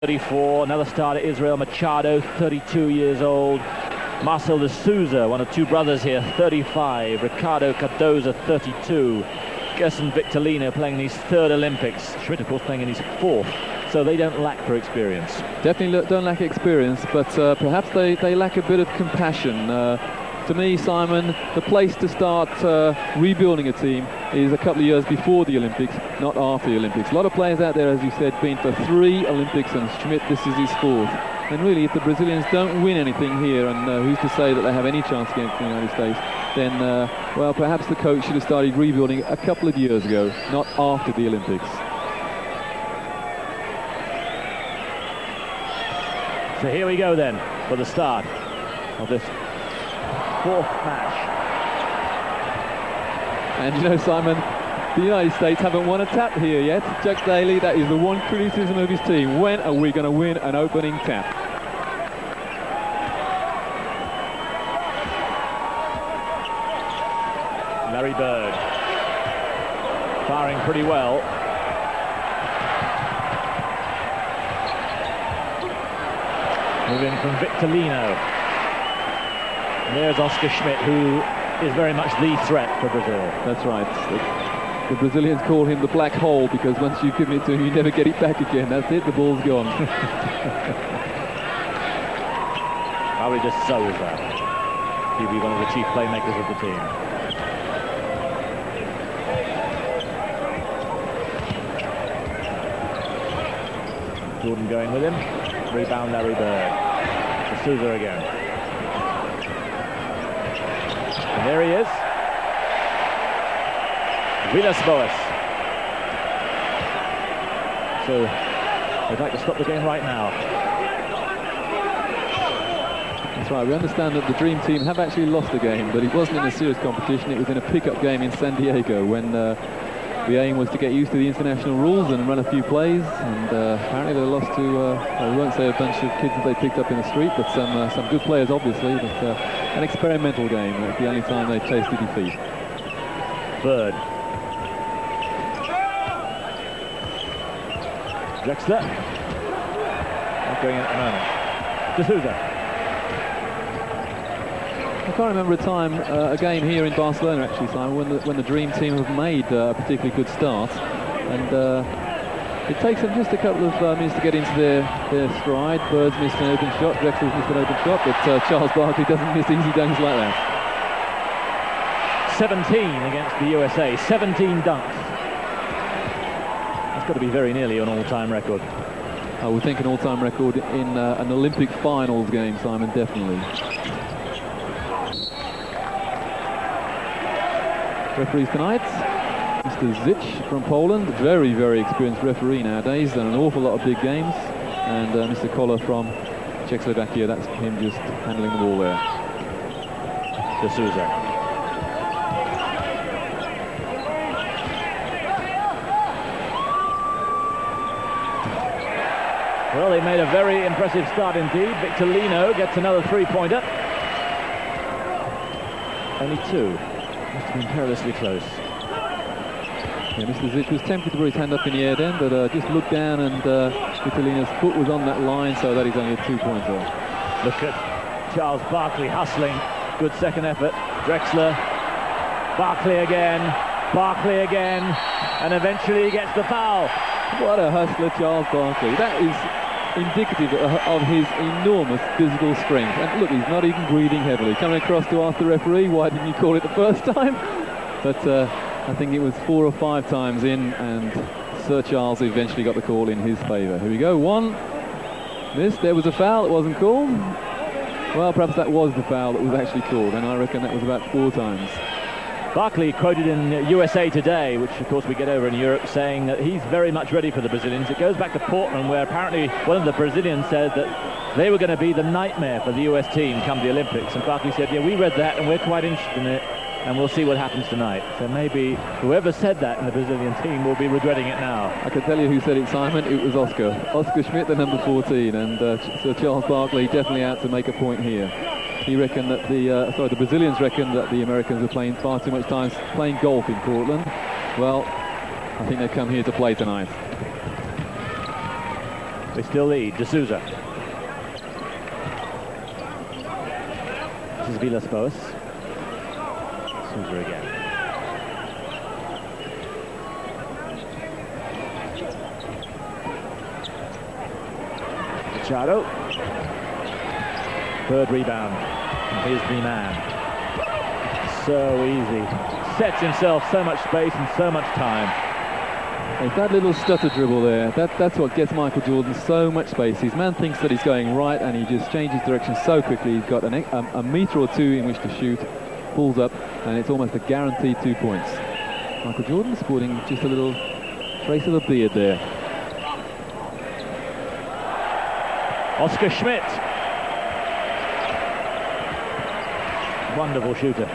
34, another starter, Israel Machado, 32 years old. Marcel de Souza, one of two brothers here, 35. Ricardo Cardoza, 32. Gerson Victorino playing in his third Olympics. Schmidt, of course, playing in his fourth. So they don't lack for experience. Definitely don't lack experience, but perhaps they lack a bit of compassion. To me, Simon, the place to start rebuilding a team is a couple of years before the Olympics, not after the Olympics. A lot of players out there, as you said, been for 3 Olympics, and Schmidt, this is his 4th. And really, if the Brazilians don't win anything here, and who's to say that they have any chance against the United States, then, well, perhaps the coach should have started rebuilding a couple of years ago, not after the Olympics. So here we go then, for the start of this 4th match. And you know, Simon, the United States haven't won a tap here yet. Chuck Daly, that is the one criticism of his team. When are we going to win an opening tap? Larry Bird firing pretty well. Moving from Victorino. And there's Oscar Schmidt, who is very much the threat for Brazil. That's right. The Brazilians call him the black hole, because once you give it to him, you never get it back again. That's it, the ball's gone. Probably just Souza. He'll be one of the chief playmakers of the team. Jordan going with him. Rebound Larry Bird. To Souza again. And there he is. Villas-Boas. So they'd like to stop the game right now. That's right. We understand that the Dream Team have actually lost a game, but it wasn't in a serious competition. It was in a pickup game in San Diego, when the aim was to get used to the international rules and run a few plays, and apparently they lost to, I won't say a bunch of kids that they picked up in the street, but some good players, obviously, but an experimental game. That's the only time they tasted defeat. Bird. Drexler. Not going in at the moment. De Souza. I can't remember a time, a game here in Barcelona, actually, Simon, when the Dream Team have made a particularly good start, and it takes them just a couple of minutes to get into their stride. Bird's missed an open shot, Drexler's missed an open shot, but Charles Barkley doesn't miss easy dunks like that. 17 against the USA, 17 dunks. That's got to be very nearly an all-time record. I would think an all-time record in an Olympic finals game, Simon, definitely. Referees tonight, Mr. Zich from Poland, very, very experienced referee nowadays, done an awful lot of big games, and Mr. Koller from Czechoslovakia, that's him just handling the ball there. De Souza. Well, they made a very impressive start indeed. Victorino gets another 3-pointer. Only 2. Must have been perilously close. Yeah, Mr. Zich was tempted to put his hand up in the air then, but just looked down, and Victorino's foot was on that line, so that is only a 2-pointer. Look at Charles Barkley hustling. Good second effort. Drexler. Barkley again, and eventually he gets the foul. What a hustler, Charles Barkley. That is indicative of his enormous physical strength. And look, he's not even breathing heavily. Coming across to ask the referee, why didn't you call it the first time? But I think it was 4 or 5 times in, and Sir Charles eventually got the call in his favour. Here we go, 1. Missed. There was a foul that wasn't called. Well, perhaps that was the foul that was actually called, and I reckon that was about 4 times. Barkley quoted in USA Today, which of course we get over in Europe, saying that he's very much ready for the Brazilians. It goes back to Portland, where apparently one of the Brazilians said that they were going to be the nightmare for the US team come the Olympics. And Barkley said, yeah, we read that and we're quite interested in it, and we'll see what happens tonight. So maybe whoever said that in the Brazilian team will be regretting it now. I can tell you who said it, Simon. It was Oscar Schmidt, the number 14, and Sir Charles Barkley definitely out to make a point here. He reckoned that the Brazilians reckoned that the Americans were playing far too much time playing golf in Portland. Well, I think they've come here to play tonight. They still lead. De Souza. This is Villas-Boas. Souza again. Machado. Third rebound. And here's the man. So easy. Sets himself so much space and so much time. It's that little stutter dribble there. That's what gets Michael Jordan so much space. His man thinks that he's going right and he just changes direction so quickly. He's got a metre or two in which to shoot, pulls up, and it's almost a guaranteed 2 points. Michael Jordan sporting just a little trace of a beard there. Oscar Schmidt. Wonderful shooter.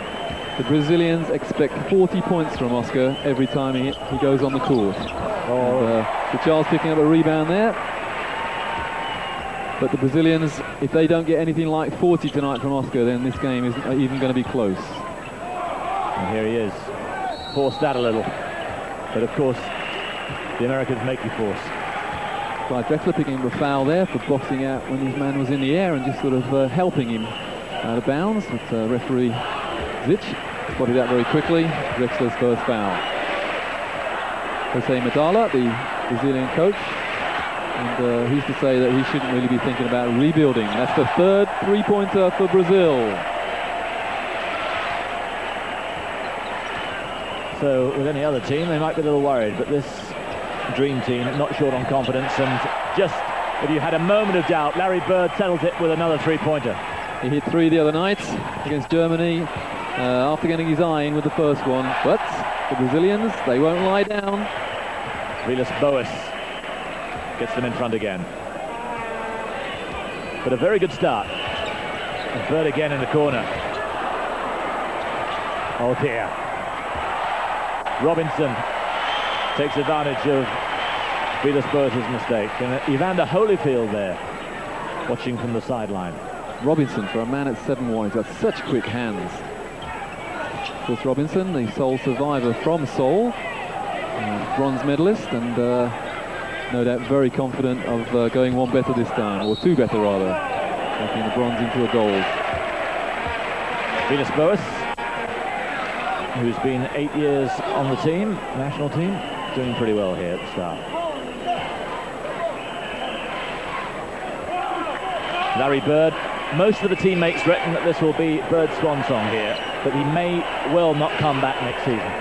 The Brazilians expect 40 points from Oscar every time he goes on the court. So Charles picking up a rebound there. But the Brazilians, if they don't get anything like 40 tonight from Oscar, then this game isn't even going to be close. And here he is. Forced that a little. But of course, the Americans make you force. Clyde Drexler picking up a foul there for boxing out when his man was in the air and just sort of helping him out of bounds. But referee Zic spotted that very quickly. Drexler's first foul. Jose Medalla, the Brazilian coach, and who's to say that he shouldn't really be thinking about rebuilding. That's the third three-pointer for Brazil. So with any other team, they might be a little worried, but this dream team, not short on confidence, and just, if you had a moment of doubt, Larry Bird settles it with another three-pointer. He hit 3 the other night against Germany after getting his eye in with the first one, but the Brazilians, they won't lie down. Villas-Boas gets them in front again. But a very good start. And Bird again in the corner. Oh dear. Robinson takes advantage of Villas-Boas' mistake. And Evander Holyfield there, watching from the sideline. Robinson, for a man at 7'1", he's got such quick hands. Of course, Robinson, the Seoul survivor from Seoul, bronze medalist, and no doubt very confident of going one better this time, or two better rather, taking the bronze into a gold. Villas-Boas, who's been 8 years on the team, national team, doing pretty well here at the start. Larry Bird. Most of the teammates reckon that this will be Bird's swan song here, but he may well not come back next season.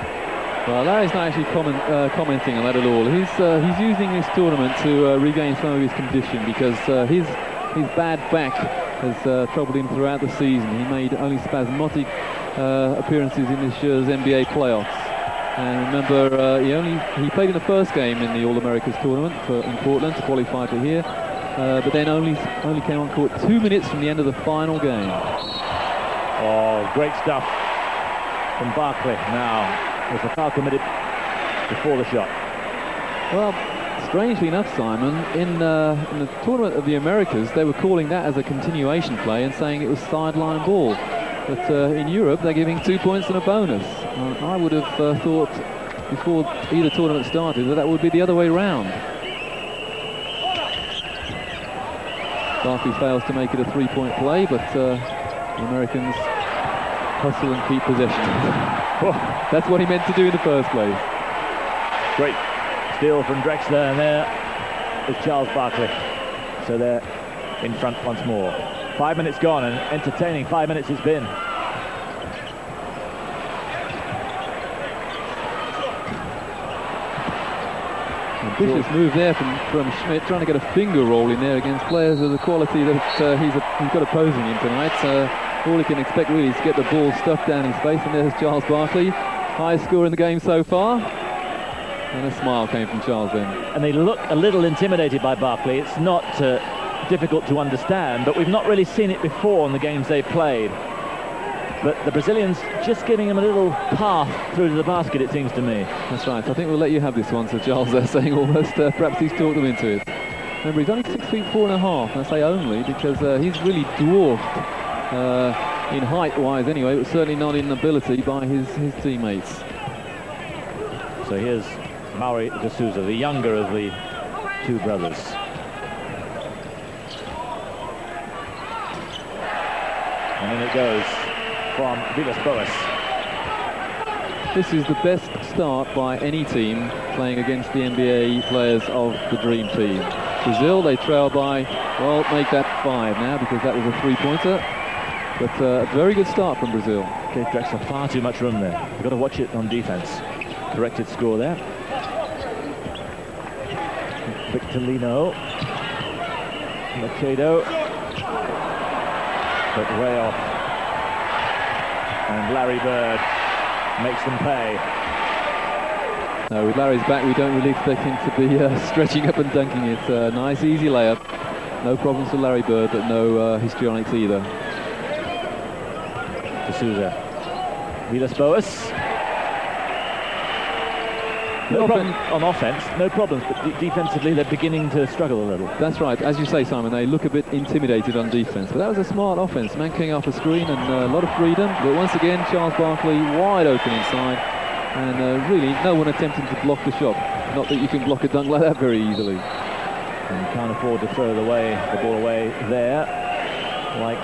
Well, Larry's not actually commenting on that at all. He's using this tournament to regain some of his condition, because his bad back has troubled him throughout the season. He made only spasmodic appearances in this year's NBA playoffs. And remember, he played in the first game in the All-Americas tournament in Portland to qualify for here. But then only came on court 2 minutes from the end of the final game. Oh, great stuff from Barkley. Now, was the foul committed before the shot? Well, strangely enough, Simon, in the Tournament of the Americas, they were calling that as a continuation play and saying it was sideline ball. But in Europe, they're giving 2 points and a bonus. I would have thought before either tournament started that would be the other way round. Barkley fails to make it a three-point play, but the Americans hustle and keep possession. That's what he meant to do in the first place. Great steal from Drexler, and there is Charles Barkley. So they're in front once more. 5 minutes gone, and entertaining 5 minutes it's been. Ambitious move there from Schmidt, trying to get a finger roll in there against players of the quality that he's got opposing him tonight. All he can expect really is to get the ball stuffed down his face, and there's Charles Barkley, highest score in the game so far. And a smile came from Charles then. And they look a little intimidated by Barkley. It's not difficult to understand, but we've not really seen it before in the games they've played. But the Brazilians just giving him a little path through to the basket, it seems to me. That's right. I think we'll let you have this one, Sir Charles. They're saying almost perhaps he's talked them into it. Remember, he's only 6'4.5", and I say only because he's really dwarfed in height-wise anyway, but certainly not in ability by his teammates. So here's Mauri de Souza, the younger of the two brothers. And in it goes from Villas-Boas. This is the best start by any team playing against the NBA players of the Dream Team. Brazil, they trail by, well, make that 5 now because that was a 3-pointer. But a very good start from Brazil. Gave Drexler far too much room there. You've got to watch it on defense. Corrected score there. Victorino. Machado. But way off. And Larry Bird makes them pay. No, with Larry's back, we don't really expect him to be stretching up and dunking it. Nice, easy layup. No problems for Larry Bird, but no histrionics either. D'Souza. Villas-Boas. No problem on offense, no problems, but defensively they're beginning to struggle a little. That's right, as you say, Simon, they look a bit intimidated on defense, but that was a smart offense. Man came off a screen and a lot of freedom, but once again, Charles Barkley wide open inside, and really no one attempting to block the shot. Not that you can block a dunk like that very easily. And you can't afford to throw the ball away there, like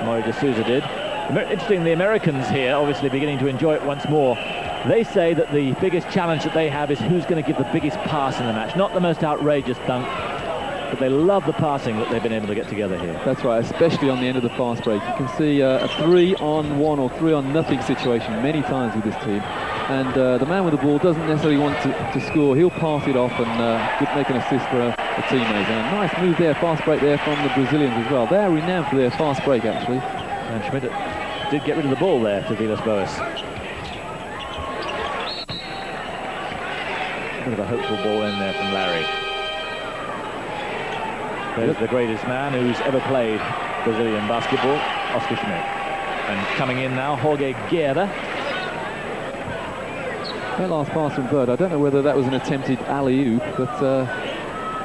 Maury D'Souza did. Interesting, the Americans here obviously beginning to enjoy it once more. They say that the biggest challenge that they have is who's going to give the biggest pass in the match. Not the most outrageous dunk, but they love the passing that they've been able to get together here. That's right, especially on the end of the fast break. You can see a 3-on-1 or 3-on-nothing situation many times with this team. And the man with the ball doesn't necessarily want to score. He'll pass it off and make an assist for a teammate. And a nice move there, fast break there from the Brazilians as well. They're renowned for their fast break, actually. And Schmidt did get rid of the ball there to Villas-Boas. A bit of a hopeful ball in there from Larry. There's the greatest man who's ever played Brazilian basketball, Oscar Schmidt. And coming in now, Jorge Guerra. That last pass from Bird, I don't know whether that was an attempted alley-oop, but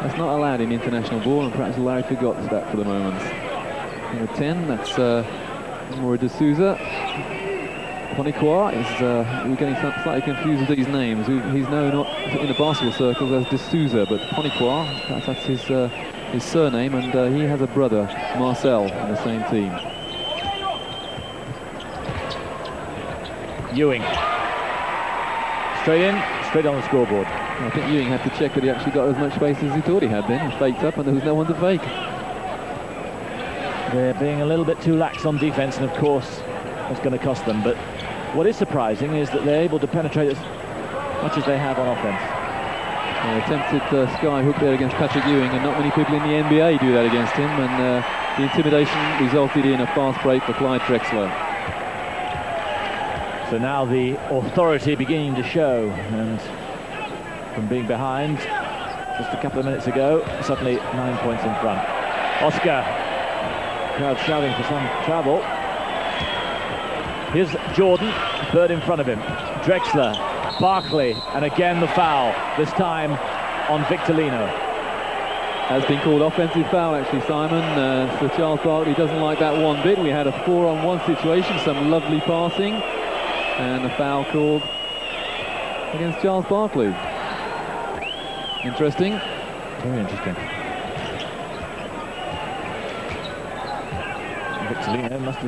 that's not allowed in international ball, and perhaps Larry forgot that for the moment. Number 10, that's Maury D'Souza. Poniquar is, we're getting slightly confused with these names. He's known in the basketball circles as D'Souza, but Poniquar, that's his surname, and he has a brother, Marcel, in the same team. Ewing. Straight on the scoreboard. I think Ewing had to check that he actually got as much space as he thought he had then. He faked up and there was no one to fake. They're being a little bit too lax on defense, and of course that's going to cost them. But what is surprising is that they're able to penetrate as much as they have on offense. Attempted sky hook there against Patrick Ewing, and not many people in the NBA do that against him, and the intimidation resulted in a fast break for Clyde Drexler. So now the authority beginning to show, and from being behind just a couple of minutes ago, suddenly 9 points in front. Oscar, crowd shouting for some travel. Here's Jordan, Bird in front of him. Drexler, Barkley, and again the foul, this time on Victorino. Has been called offensive foul, actually, Simon. So Charles Barkley doesn't like that one bit. We had a 4-on-1 situation, some lovely passing, and a foul called against Charles Barkley. Interesting. Very interesting. Victorino must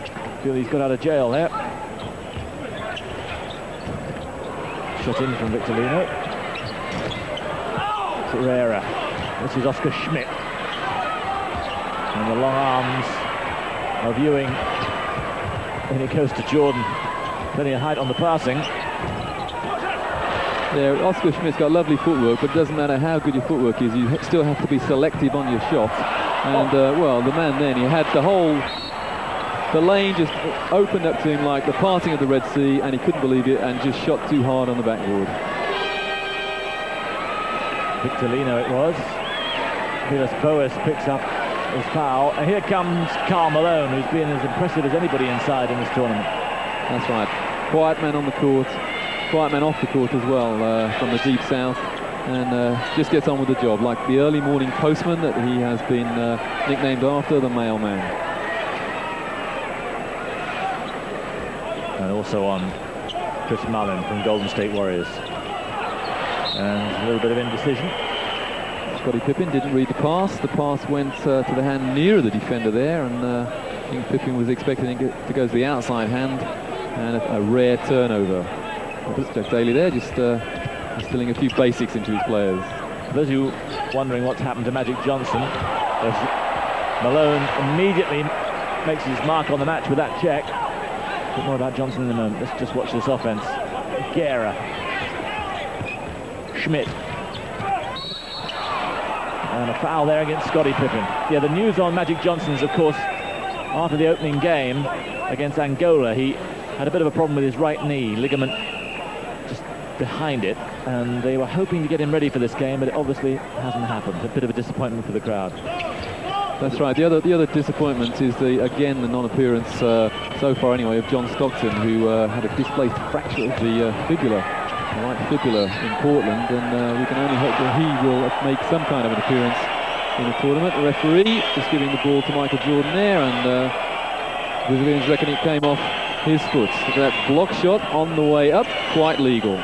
feel he's got out of jail there. Shot in from Victorino. Herrera. This is Oscar Schmidt. And the long arms of Ewing. And it goes to Jordan. Plenty of height on the passing. Yeah, Oscar Schmidt's got lovely footwork, but it doesn't matter how good your footwork is, you still have to be selective on your shot. And, well, the man then, he had the lane just opened up to him like the parting of the Red Sea, and he couldn't believe it and just shot too hard on the backboard. Victorino it was. Villas-Boas picks up his foul, and here comes Karl Malone, who's been as impressive as anybody inside in this tournament. That's right. Quiet man on the court, quiet man off the court as well, from the deep south, and just gets on with the job, like the early morning postman that he has been nicknamed after, the mailman. And also on Chris Mullin from Golden State Warriors. And a little bit of indecision. Scottie Pippen didn't read the pass. The pass went to the hand nearer the defender there, and I think Pippen was expecting it to go to the outside hand, and a rare turnover. Jack Daly there just instilling a few basics into his players. For those of you wondering what's happened to Magic Johnson, Malone immediately makes his mark on the match with that check. A bit more about Johnson in a moment. Let's just watch this offense. Guerra. Schmidt. And a foul there against Scottie Pippen. Yeah, the news on Magic Johnson is, of course, after the opening game against Angola, he had a bit of a problem with his right knee, ligament just behind it, and they were hoping to get him ready for this game, but it obviously hasn't happened. A bit of a disappointment for the crowd. That's right. The other disappointment is the non-appearance so far anyway of John Stockton, who had a displaced fracture of the fibula, the right fibula in Portland, and we can only hope that he will make some kind of an appearance in the tournament. The referee just giving the ball to Michael Jordan there, and Brazilians reckon it came off his foot. So that block shot on the way up, quite legal.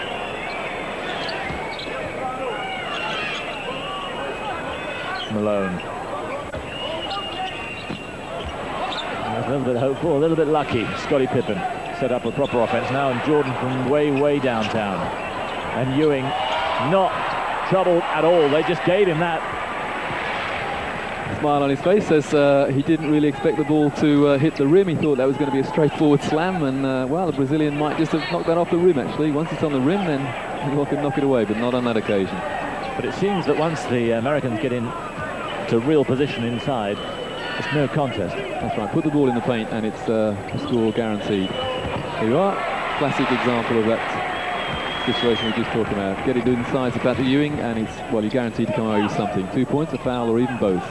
Malone. A little bit hopeful, a little bit lucky. Scottie Pippen set up a proper offense now, and Jordan from way downtown. And Ewing not troubled at all. They just gave him that. Smile on his face, says he didn't really expect the ball to hit the rim. He thought that was going to be a straightforward slam, and well, the Brazilian might just have knocked that off the rim actually. Once it's on the rim, then he can knock it away, but not on that occasion. But it seems that once the Americans get in to real position inside, it's no contest. That's right, put the ball in the paint and it's a score guaranteed. Here you are, classic example of that situation we just talked about. Get it inside to Patrick Ewing, and it's, well, you're guaranteed to come away with something. 2 points, a foul, or even both.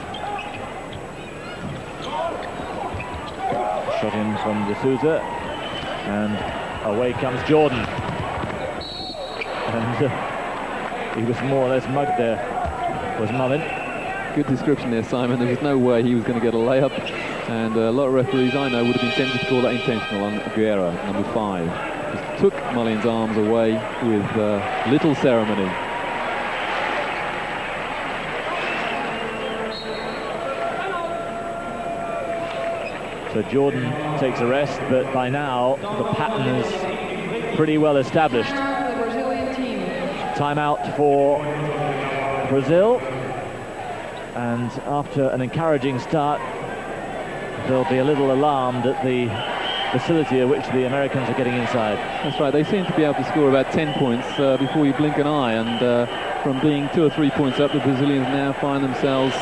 Shot in from D'Souza, and away comes Jordan. And he was more or less mugged there, was Mullin. Good description there, Simon. There was no way he was going to get a layup, and a lot of referees I know would have been tempted to call that intentional on Guerra, number 5. Just took Mullin's arms away with little ceremony. So Jordan takes a rest, but by now the pattern is pretty well established. Timeout for Brazil. And after an encouraging start, they'll be a little alarmed at the facility at which the Americans are getting inside. That's right, they seem to be able to score about 10 points before you blink an eye, and from being 2 or 3 points up, the Brazilians now find themselves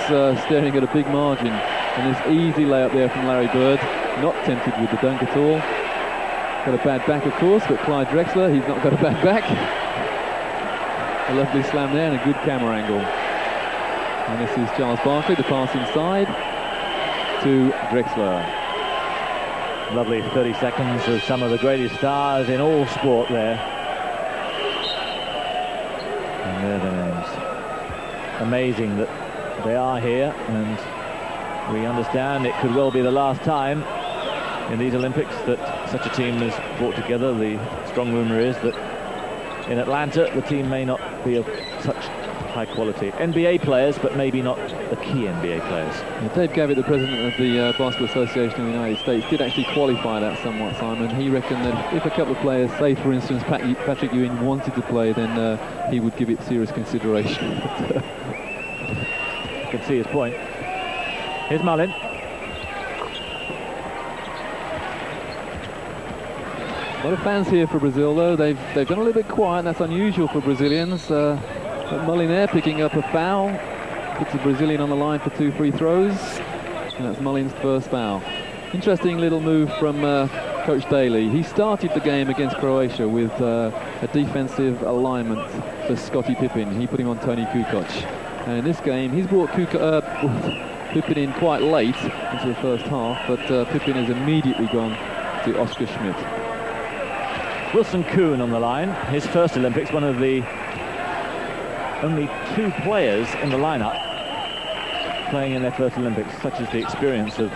staring at a big margin. And this easy layup there from Larry Bird, not tempted with the dunk at all. Got a bad back, of course, but Clyde Drexler, he's not got a bad back. A lovely slam there and a good camera angle. And this is Charles Barkley, the pass inside to Drexler. Lovely 30 seconds of some of the greatest stars in all sport there. And there are the names. Amazing that they are here, and we understand it could well be the last time in these Olympics that such a team is brought together. The strong rumour is that in Atlanta the team may not be of such high quality. NBA players, but maybe not the key NBA players. Dave Gavitt, the president of the Basketball Association of the United States, did actually qualify that somewhat, Simon. He reckoned that if a couple of players, say for instance Patrick Ewing, wanted to play, then he would give it serious consideration. You can see his point. Here's Mullin. A lot of fans here for Brazil, though. They've gone a little bit quiet, and that's unusual for Brazilians. But Mullin there picking up a foul, puts the Brazilian on the line for 2 free throws, and that's Mullin's first foul. Interesting little move from Coach Daly. He started the game against Croatia with a defensive alignment for Scottie Pippen. He put him on Tony Kukoc. And in this game, he's brought Pippen in quite late into the first half, but Pippen has immediately gone to Oscar Schmidt. Wilson Kuhn on the line, his first Olympics, one of the only 2 players in the lineup playing in their first Olympics. Such is the experience of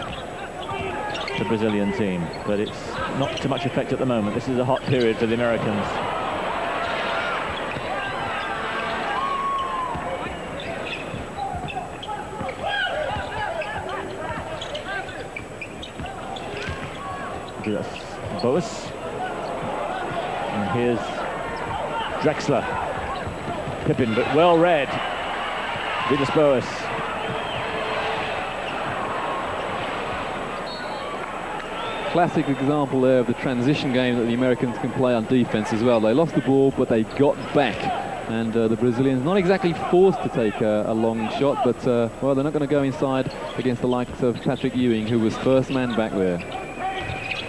the Brazilian team, but it's not to much effect at the moment. This is a hot period for the Americans. That's Boas. And here's Drexler. Pippin, but well read. Vilas Boas. Classic example there of the transition game that the Americans can play on defense as well. They lost the ball, but they got back. And the Brazilians not exactly forced to take a long shot, but well, they're not going to go inside against the likes of Patrick Ewing, who was first man back there.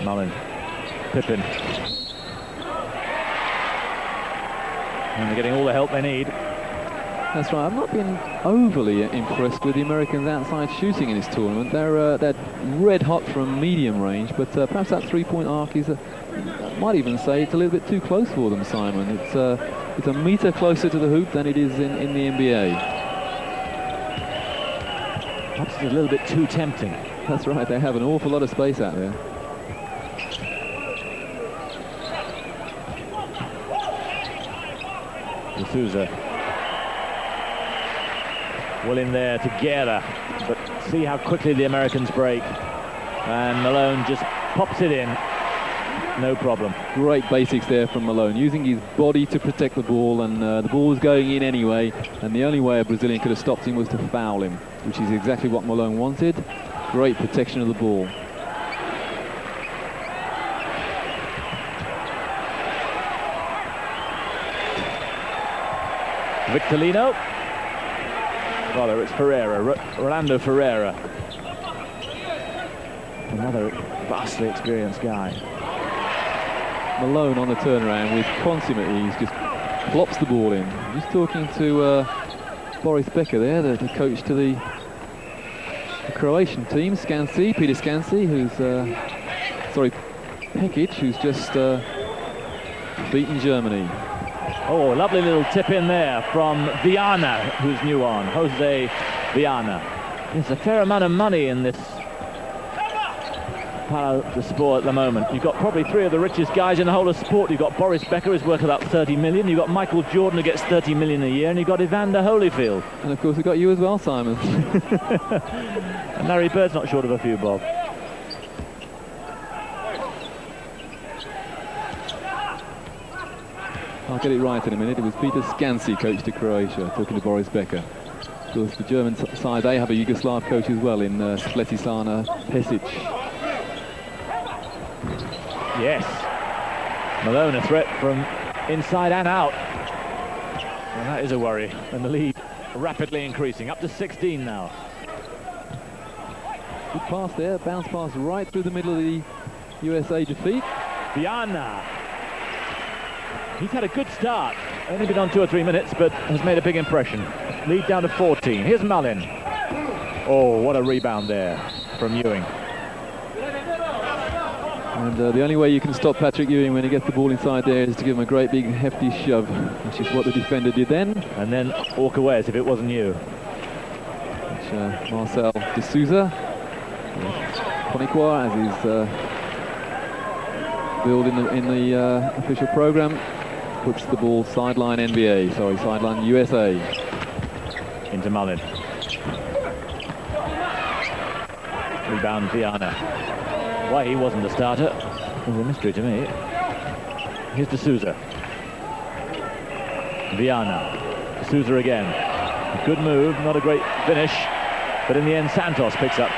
Mullin, Pippin. And they're getting all the help they need. That's right. I've not been overly impressed with the Americans' outside shooting in this tournament. They're red hot from medium range, but perhaps that three-point arc is, I might even say, it's a little bit too close for them, Simon. It's a metre closer to the hoop than it is in the NBA. Perhaps it's a little bit too tempting. That's right. They have an awful lot of space out there. D'Souza. Well in there together, but see how quickly the Americans break. And Malone just pops it in. No problem. Great basics there from Malone, using his body to protect the ball, and the ball was going in anyway, and the only way a Brazilian could have stopped him was to foul him, which is exactly what Malone wanted. Great protection of the ball. Victorino. Rather, it's Ferreira, Rolando Ferreira. Another vastly experienced guy. Malone on the turnaround with consummate ease, just plops the ball in. Just talking to Boris Becker there, the coach to the Croatian team, Peter Skansi, who's, Pekic, who's just beaten Germany. Oh, lovely little tip in there from Viana, who's new on, Jose Viana. There's a fair amount of money in this part of the sport at the moment. You've got probably three of the richest guys in the whole of sport. You've got Boris Becker, who's worth about 30 million. You've got Michael Jordan, who gets 30 million a year. And you've got Evander Holyfield. And of course, we've got you as well, Simon. And Larry Bird's not short of a few, Bob. I'll get it right in a minute. It was Peter Skansi, coach to Croatia, talking to Boris Becker. Of course, the German side, they have a Yugoslav coach as well in Spletisana Pesic. Yes. Malone, a threat from inside and out. And that is a worry. And the lead rapidly increasing, up to 16 now. Good pass there, bounce pass right through the middle of the USA defeat. Viana. He's had a good start. Only been on 2 or 3 minutes, but has made a big impression. Lead down to 14. Here's Mullin. Oh, what a rebound there from Ewing. And the only way you can stop Patrick Ewing when he gets the ball inside there is to give him a great big hefty shove, which is what the defender did then. And then walk away as if it wasn't you. Which Marcel D'Souza, Poniquar, as he's billed in the official program, puts the ball sideline USA. Into Mullin. Rebound Viana. Why he wasn't the starter is a mystery to me. Here's D'Souza. Viana. D'Souza again. A good move, not a great finish, but in the end Santos picks up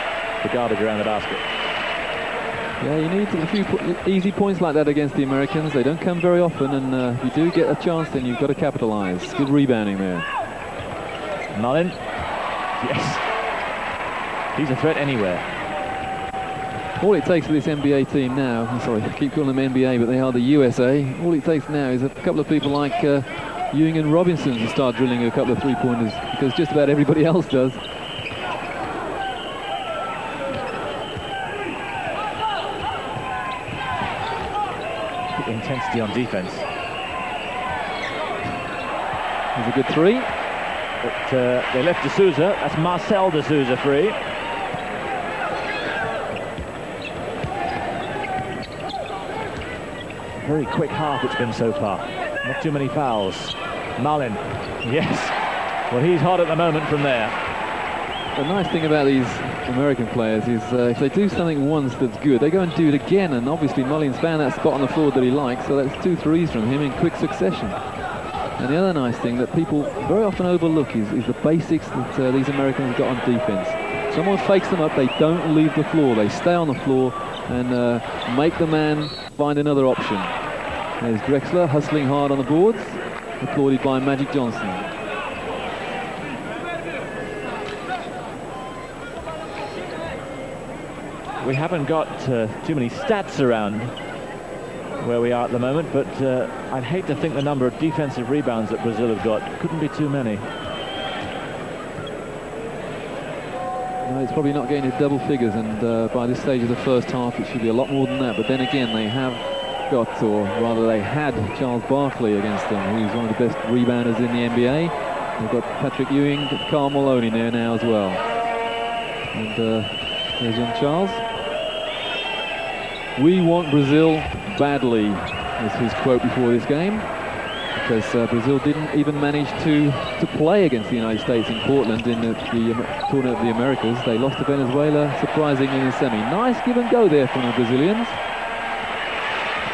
the garbage around the basket. Yeah, you need a few easy points like that against the Americans. They don't come very often, and if you do get a chance, then you've got to capitalise. Good rebounding there. Mullin. Yes. He's a threat anywhere. All it takes for this NBA team now, I'm sorry, I keep calling them NBA, but they are the USA. All it takes now is a couple of people like Ewing and Robinson to start drilling a couple of three-pointers, because just about everybody else does. Intensity on defense. There's a good three. But they left D'Souza. That's Marcel D'Souza free. Very quick half it's been so far. Not too many fouls. Mullin. Yes. Well, he's hot at the moment from there. The nice thing about these American players is if they do something once that's good, they go and do it again, and obviously Mullins found that spot on the floor that he likes, so that's 2 threes from him in quick succession. And the other nice thing that people very often overlook is the basics that these Americans got on defense. Someone fakes them up, they don't leave the floor, they stay on the floor and make the man find another option. There's Drexler hustling hard on the boards, applauded by Magic Johnson. We haven't got too many stats around where we are at the moment, but I'd hate to think the number of defensive rebounds that Brazil have got. Couldn't be too many. No, it's probably not getting to double figures, and by this stage of the first half it should be a lot more than that. But then again, they have got, or rather they had, Charles Barkley against them, who's one of the best rebounders in the NBA. They've got Patrick Ewing, Karl Malone in there now as well. And there's young Charles. "We want Brazil badly," was his quote before this game, because Brazil didn't even manage to play against the United States in Portland in the Tournament of the Americas. They lost to Venezuela, surprisingly, in the semi. Nice give and go there from the Brazilians.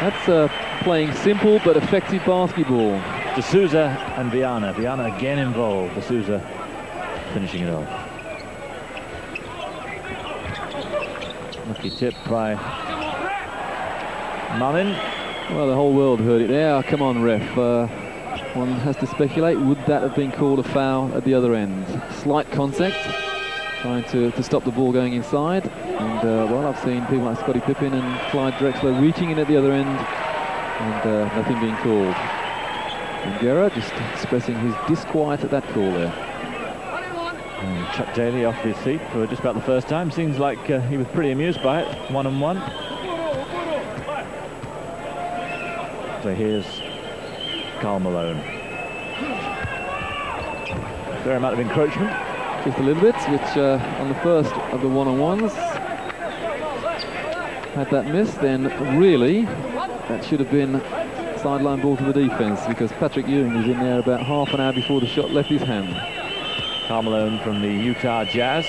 That's playing simple but effective basketball. De Souza and Viana. Viana again involved. De Souza finishing it off. Lucky tip by Mullin. Well, the whole world heard it there. Come on, ref. One has to speculate. Would that have been called a foul at the other end? Slight contact, trying to stop the ball going inside. And, well, I've seen people like Scottie Pippen and Clyde Drexler reaching in at the other end and nothing being called. And Guerra just expressing his disquiet at that call there. And Chuck Daly off his seat for just about the first time. Seems like he was pretty amused by it. 1-on-1. So here's Karl Malone. Fair amount of encroachment. Just a little bit, which on the first of the one-on-ones had that miss, then really that should have been sideline ball to the defense, because Patrick Ewing was in there about half an hour before the shot left his hand. Karl Malone from the Utah Jazz,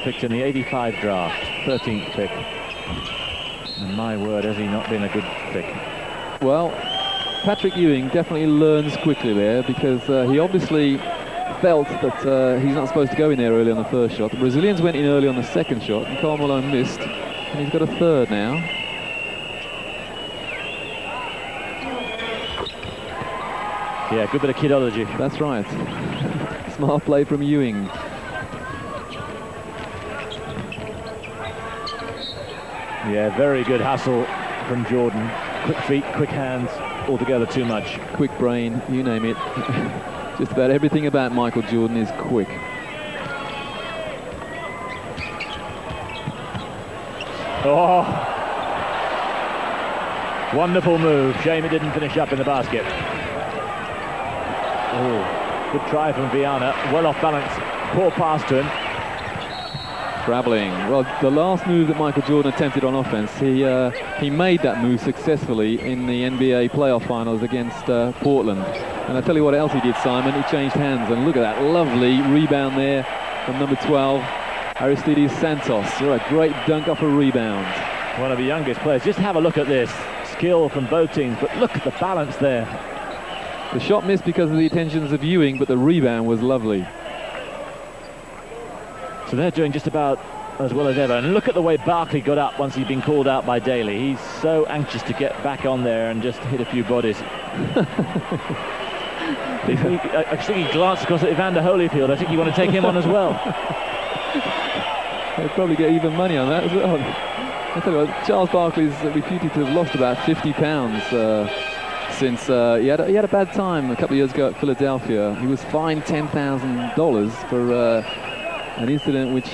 picked in the '85 draft, 13th pick. And my word, has he not been a good pick? Well, Patrick Ewing definitely learns quickly there, because he obviously felt that he's not supposed to go in there early on the first shot. The Brazilians went in early on the second shot, and Karl Malone missed, and he's got a third now. Yeah, good bit of kidology. That's right. Smart play from Ewing. Yeah, very good hustle from Jordan. Quick feet, quick hands, altogether too much. Quick brain, you name it. Just about everything about Michael Jordan is quick. Oh, wonderful move. Shame it didn't finish up in the basket. Oh, good try from Viana. Well off balance. Poor pass to him. Traveling. Well, the last move that Michael Jordan attempted on offense, he made that move successfully in the NBA playoff finals against Portland. And I tell you what else he did, Simon. He changed hands, and look at that lovely rebound there from number 12, Aristides Santos. What a great dunk off a rebound. One of the youngest players. Just have a look at this. Skill from both teams, but look at the balance there. The shot missed because of the attentions of Ewing, but the rebound was lovely. So they're doing just about as well as ever. And look at the way Barkley got up once he'd been called out by Daly. He's so anxious to get back on there and just hit a few bodies. I think he glanced across at Evander Holyfield. I think you want to take him on as well. They'd probably get even money on that as well. I tell you what, Charles Barkley's reputed to have lost about 50 pounds since he had a bad time a couple of years ago at Philadelphia. He was fined $10,000 for an incident which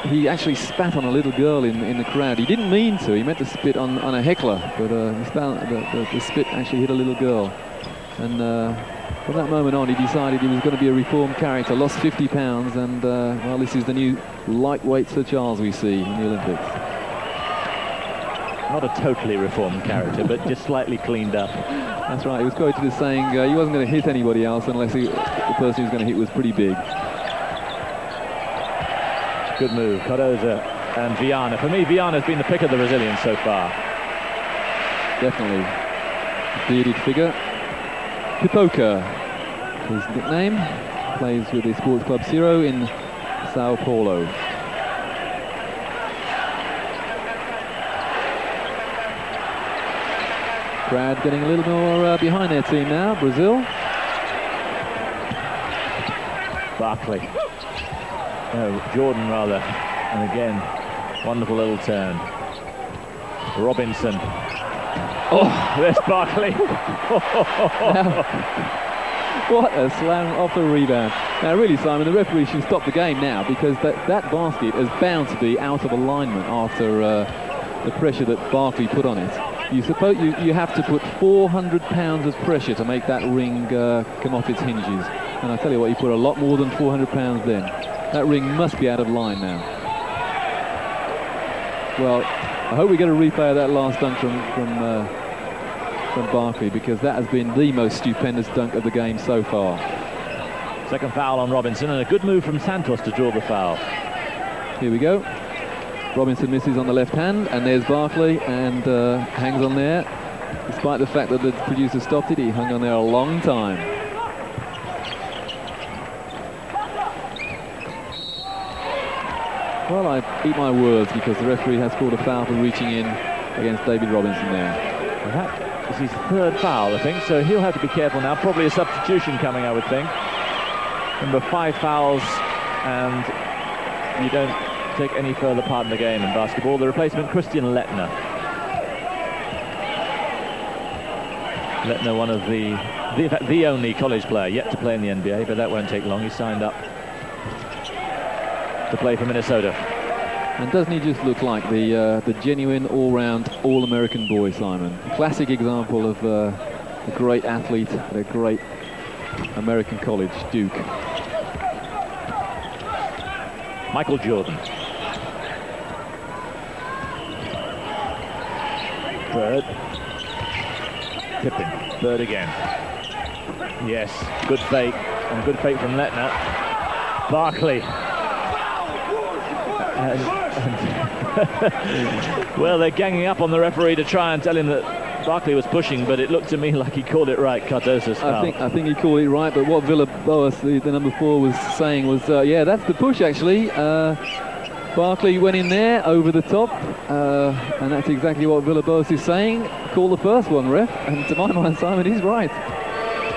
he actually spat on a little girl in the crowd. He didn't mean to. He meant to spit on a heckler, but the spit actually hit a little girl. And from that moment on, he decided he was going to be a reformed character. Lost 50 pounds, and well, this is the new lightweight Sir Charles we see in the Olympics. Not a totally reformed character, but just slightly cleaned up. That's right. He was quoted as saying he wasn't going to hit anybody else unless the person he was going to hit was pretty big. Good move, Cardoza and Viana. For me, Viana's been the pick of the Brazilians so far. Definitely. Bearded figure. Pipoca, his nickname. Plays with the Sports Club Ciro in Sao Paulo. Brad getting a little more behind their team now, Brazil. Barkley. No, Jordan rather. And again, wonderful little turn. Robinson. Oh, there's Barkley. What a slam off the rebound. Now really, Simon, the referee should stop the game now, because that basket is bound to be out of alignment after the pressure that Barkley put on it. You suppose you have to put 400 pounds of pressure to make that ring come off its hinges. And I tell you what, you put a lot more than 400 pounds then. That ring must be out of line now. Well, I hope we get a replay of that last dunk from Barkley, because that has been the most stupendous dunk of the game so far. Second foul on Robinson, and a good move from Santos to draw the foul. Here we go. Robinson misses on the left hand, and there's Barkley, and hangs on there. Despite the fact that the producer stopped it, he hung on there a long time. Well, I eat my words, because the referee has called a foul for reaching in against David Robinson there. Well, that is his third foul, I think, so he'll have to be careful now. Probably a substitution coming, I would think. Remember, 5 fouls, and you don't take any further part in the game in basketball. The replacement, Christian Lettner. Lettner, one of in fact, the only college player yet to play in the NBA, but that won't take long. He signed up to play for Minnesota. And doesn't he just look like the genuine all-round all-American boy, Simon? Classic example of a great athlete at a great American college, Duke. Michael Jordan. Bird. Pippen. Bird again. Yes, good fake. And good fake from Lettner. Barkley. Well, they're ganging up on the referee to try and tell him that Barkley was pushing, but it looked to me like he called it right, Cardozo's foul. I think he called it right, but what Villa-Boas, the number 4, was saying was, yeah, that's the push, actually. Barkley went in there over the top, and that's exactly what Villa-Boas is saying. Call the first one, ref, and to my mind, Simon, he's right.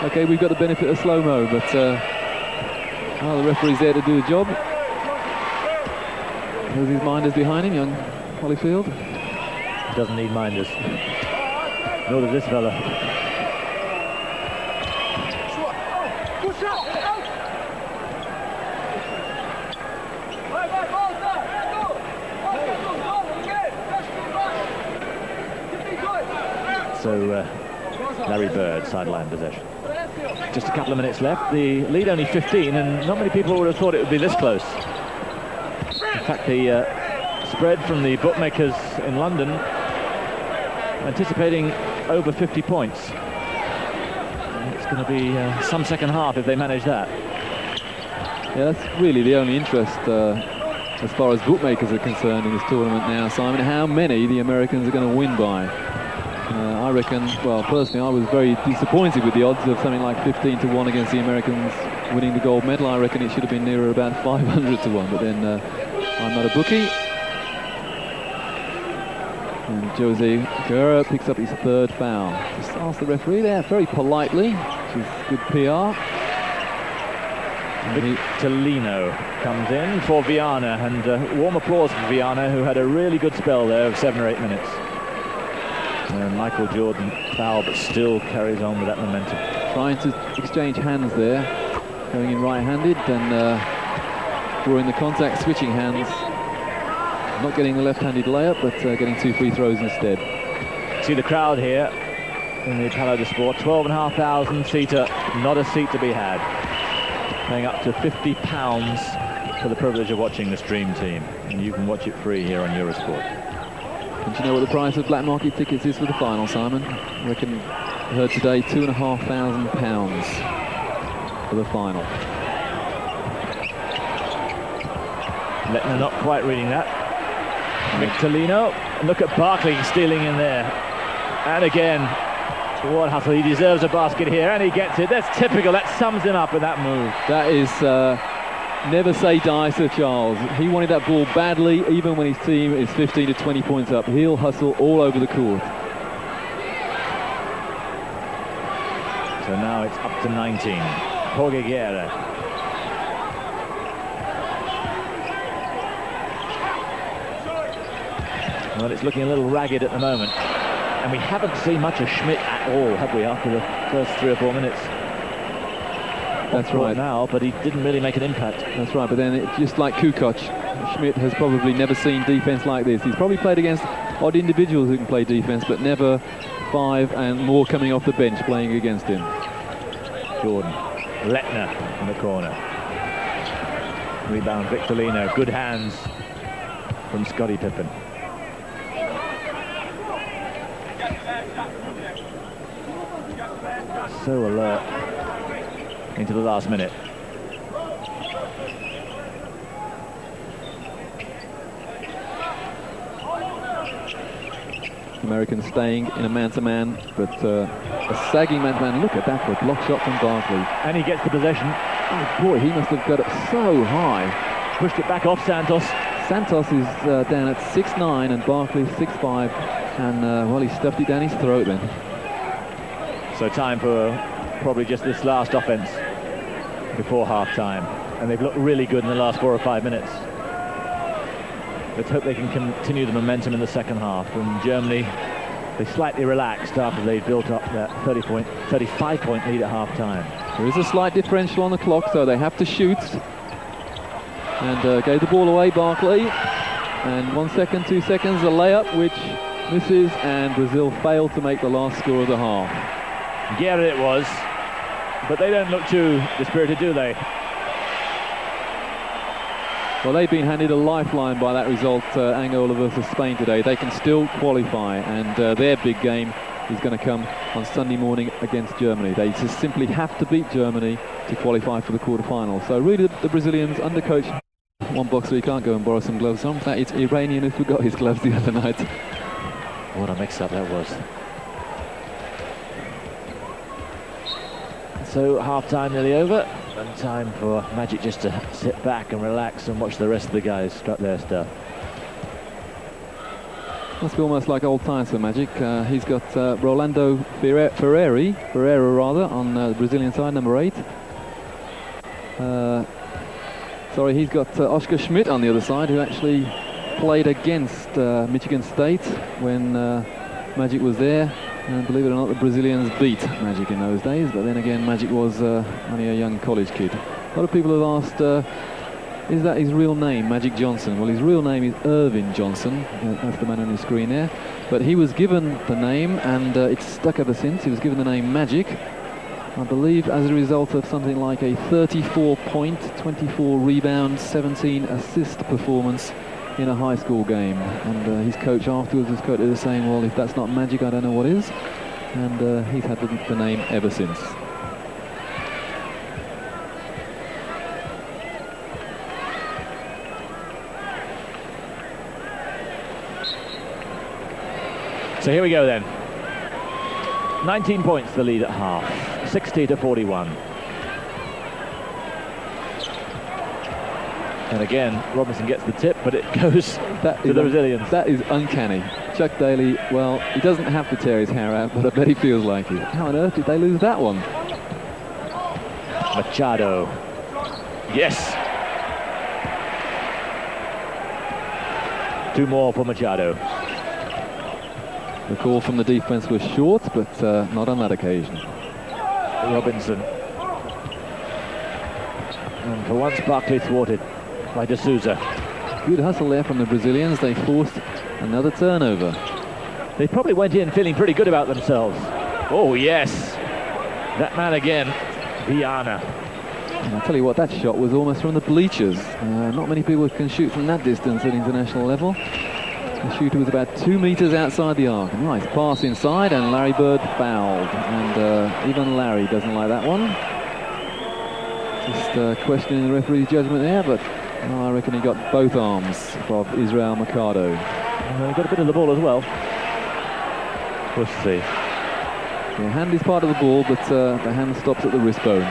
Okay, we've got the benefit of slow-mo, but the referee's there to do the job. There's his minders behind him, young Holyfield. Doesn't need minders. Nor does this fella. So Larry Bird, sideline possession. Just a couple of minutes left. The lead only 15, and not many people would have thought it would be this close. In fact, the spread from the bookmakers in London anticipating over 50 points. And it's going to be some second half if they manage that. Yeah, that's really the only interest as far as bookmakers are concerned in this tournament now, Simon. How many the Americans are going to win by. I reckon, well, personally, I was very disappointed with the odds of something like 15 to 1 against the Americans winning the gold medal. I reckon it should have been nearer about 500 to 1, but then I'm not a bookie. And Jose Guerra picks up his third foul. Just ask the referee there very politely, which is good PR. Victorino comes in for Viana, and warm applause for Viana, who had a really good spell there of 7 or 8 minutes. Michael Jordan foul, but still carries on with that momentum. Trying to exchange hands there, going in right-handed and drawing the contact, switching hands. Not getting the left-handed layup, but getting 2 free throws instead. See the crowd here in the Palais de Sport, 12,500 seater, not a seat to be had. Paying up to £50 for the privilege of watching this dream team, and you can watch it free here on Eurosport. And do you know what the price of black market tickets is for the final, Simon? I reckon I heard today £2,500 for the final. Letner not quite reading that. Victorino. Look at Barkley stealing in there. And again, what hustle. He deserves a basket here, and he gets it. That's typical. That sums him up with that move. That is never say die, Sir Charles. He wanted that ball badly, even when his team is 15 to 20 points up. He'll hustle all over the court. So now it's up to 19. Jorge Guerra. Well, it's looking a little ragged at the moment. And we haven't seen much of Schmidt at all, have we, after the first 3 or 4 minutes? That's right. Now, but he didn't really make an impact. That's right, but then just like Kukoc, Schmidt has probably never seen defense like this. He's probably played against odd individuals who can play defense, but never 5 and more coming off the bench playing against him. Jordan. Letner in the corner. Rebound Victorino. Good hands from Scottie Pippen. So alert into the last minute. Americans staying in a man-to-man, but a sagging man-to-man. Look at that for a block shot from Barkley. And he gets the possession. Oh boy, he must have got it so high. Pushed it back off Santos. Santos is down at 6'9" and Barkley 6'5", and well, he stuffed it down his throat then. So time for probably just this last offense before half-time. And they've looked really good in the last 4 or 5 minutes. Let's hope they can continue the momentum in the second half. And Germany, they slightly relaxed after they built up that 35-point lead at half-time. There is a slight differential on the clock, so they have to shoot. And gave the ball away, Barkley. And 1 second, 2 seconds, a layup, which misses, and Brazil failed to make the last score of the half. Guerra it was, but they don't look too dispirited, do they? Well, they've been handed a lifeline by that result, Angola versus Spain today. They can still qualify, and their big game is going to come on Sunday morning against Germany. They just simply have to beat Germany to qualify for the quarterfinals. So really, the Brazilians, under coach one boxer, he can't go and borrow some gloves from. In fact, it's Iranian who forgot his gloves the other night. What a mix-up that was. So half-time nearly over, and time for Magic just to sit back and relax and watch the rest of the guys strut their stuff. Must be almost like old times for Magic. He's got Rolando Ferreira on the Brazilian side, number 8. Sorry, he's got Oscar Schmidt on the other side, who actually played against Michigan State when Magic was there. And believe it or not, the Brazilians beat Magic in those days, but then again, Magic was only a young college kid. A lot of people have asked, is that his real name, Magic Johnson? Well, his real name is Irvin Johnson. That's the man on your screen there. But he was given the name, and it's stuck ever since. He was given the name Magic, I believe, as a result of something like a 34-point, 24 rebound, 17 assist performance in a high school game. And his coach afterwards was quoted as saying, well, if that's not Magic, I don't know what is. And he's had the name ever since. So here we go then. 19 points the lead at half, 60-41. And again, Robinson gets the tip, but it goes to the Brazilians. That is uncanny. Chuck Daly, well, he doesn't have to tear his hair out, but I bet he feels like it. How on earth did they lose that one? Machado. Yes. 2 more for Machado. The call from the defense was short, but not on that occasion. Robinson. And for once, Barkley thwarted by De Souza. Good hustle there from the Brazilians. They forced another turnover. They probably went in feeling pretty good about themselves. Oh, yes. That man again, Viana. And I'll tell you what, that shot was almost from the bleachers. Not many people can shoot from that distance at international level. The shooter was about 2 meters outside the arc. Nice pass inside, and Larry Bird fouled. And even Larry doesn't like that one. Just questioning the referee's judgment there, but Well, I reckon he got both arms of Israel Mercado. He got a bit of the ball as well. We'll see. The hand is part of the ball, but the hand stops at the wrist bone.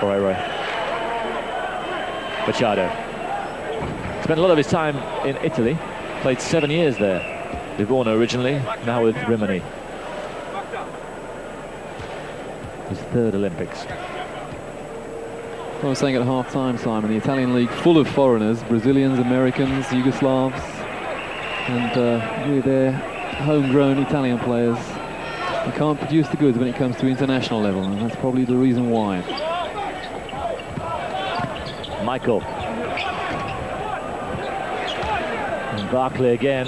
Right. Machado. Spent a lot of his time in Italy. Played 7 years there. Livorno originally, now with Rimini. His 3rd Olympics. I was saying at half-time, Simon, the Italian league full of foreigners, Brazilians, Americans, Yugoslavs, and really they're homegrown Italian players. They can't produce the goods when it comes to international level, and that's probably the reason why. Michael. And Barkley again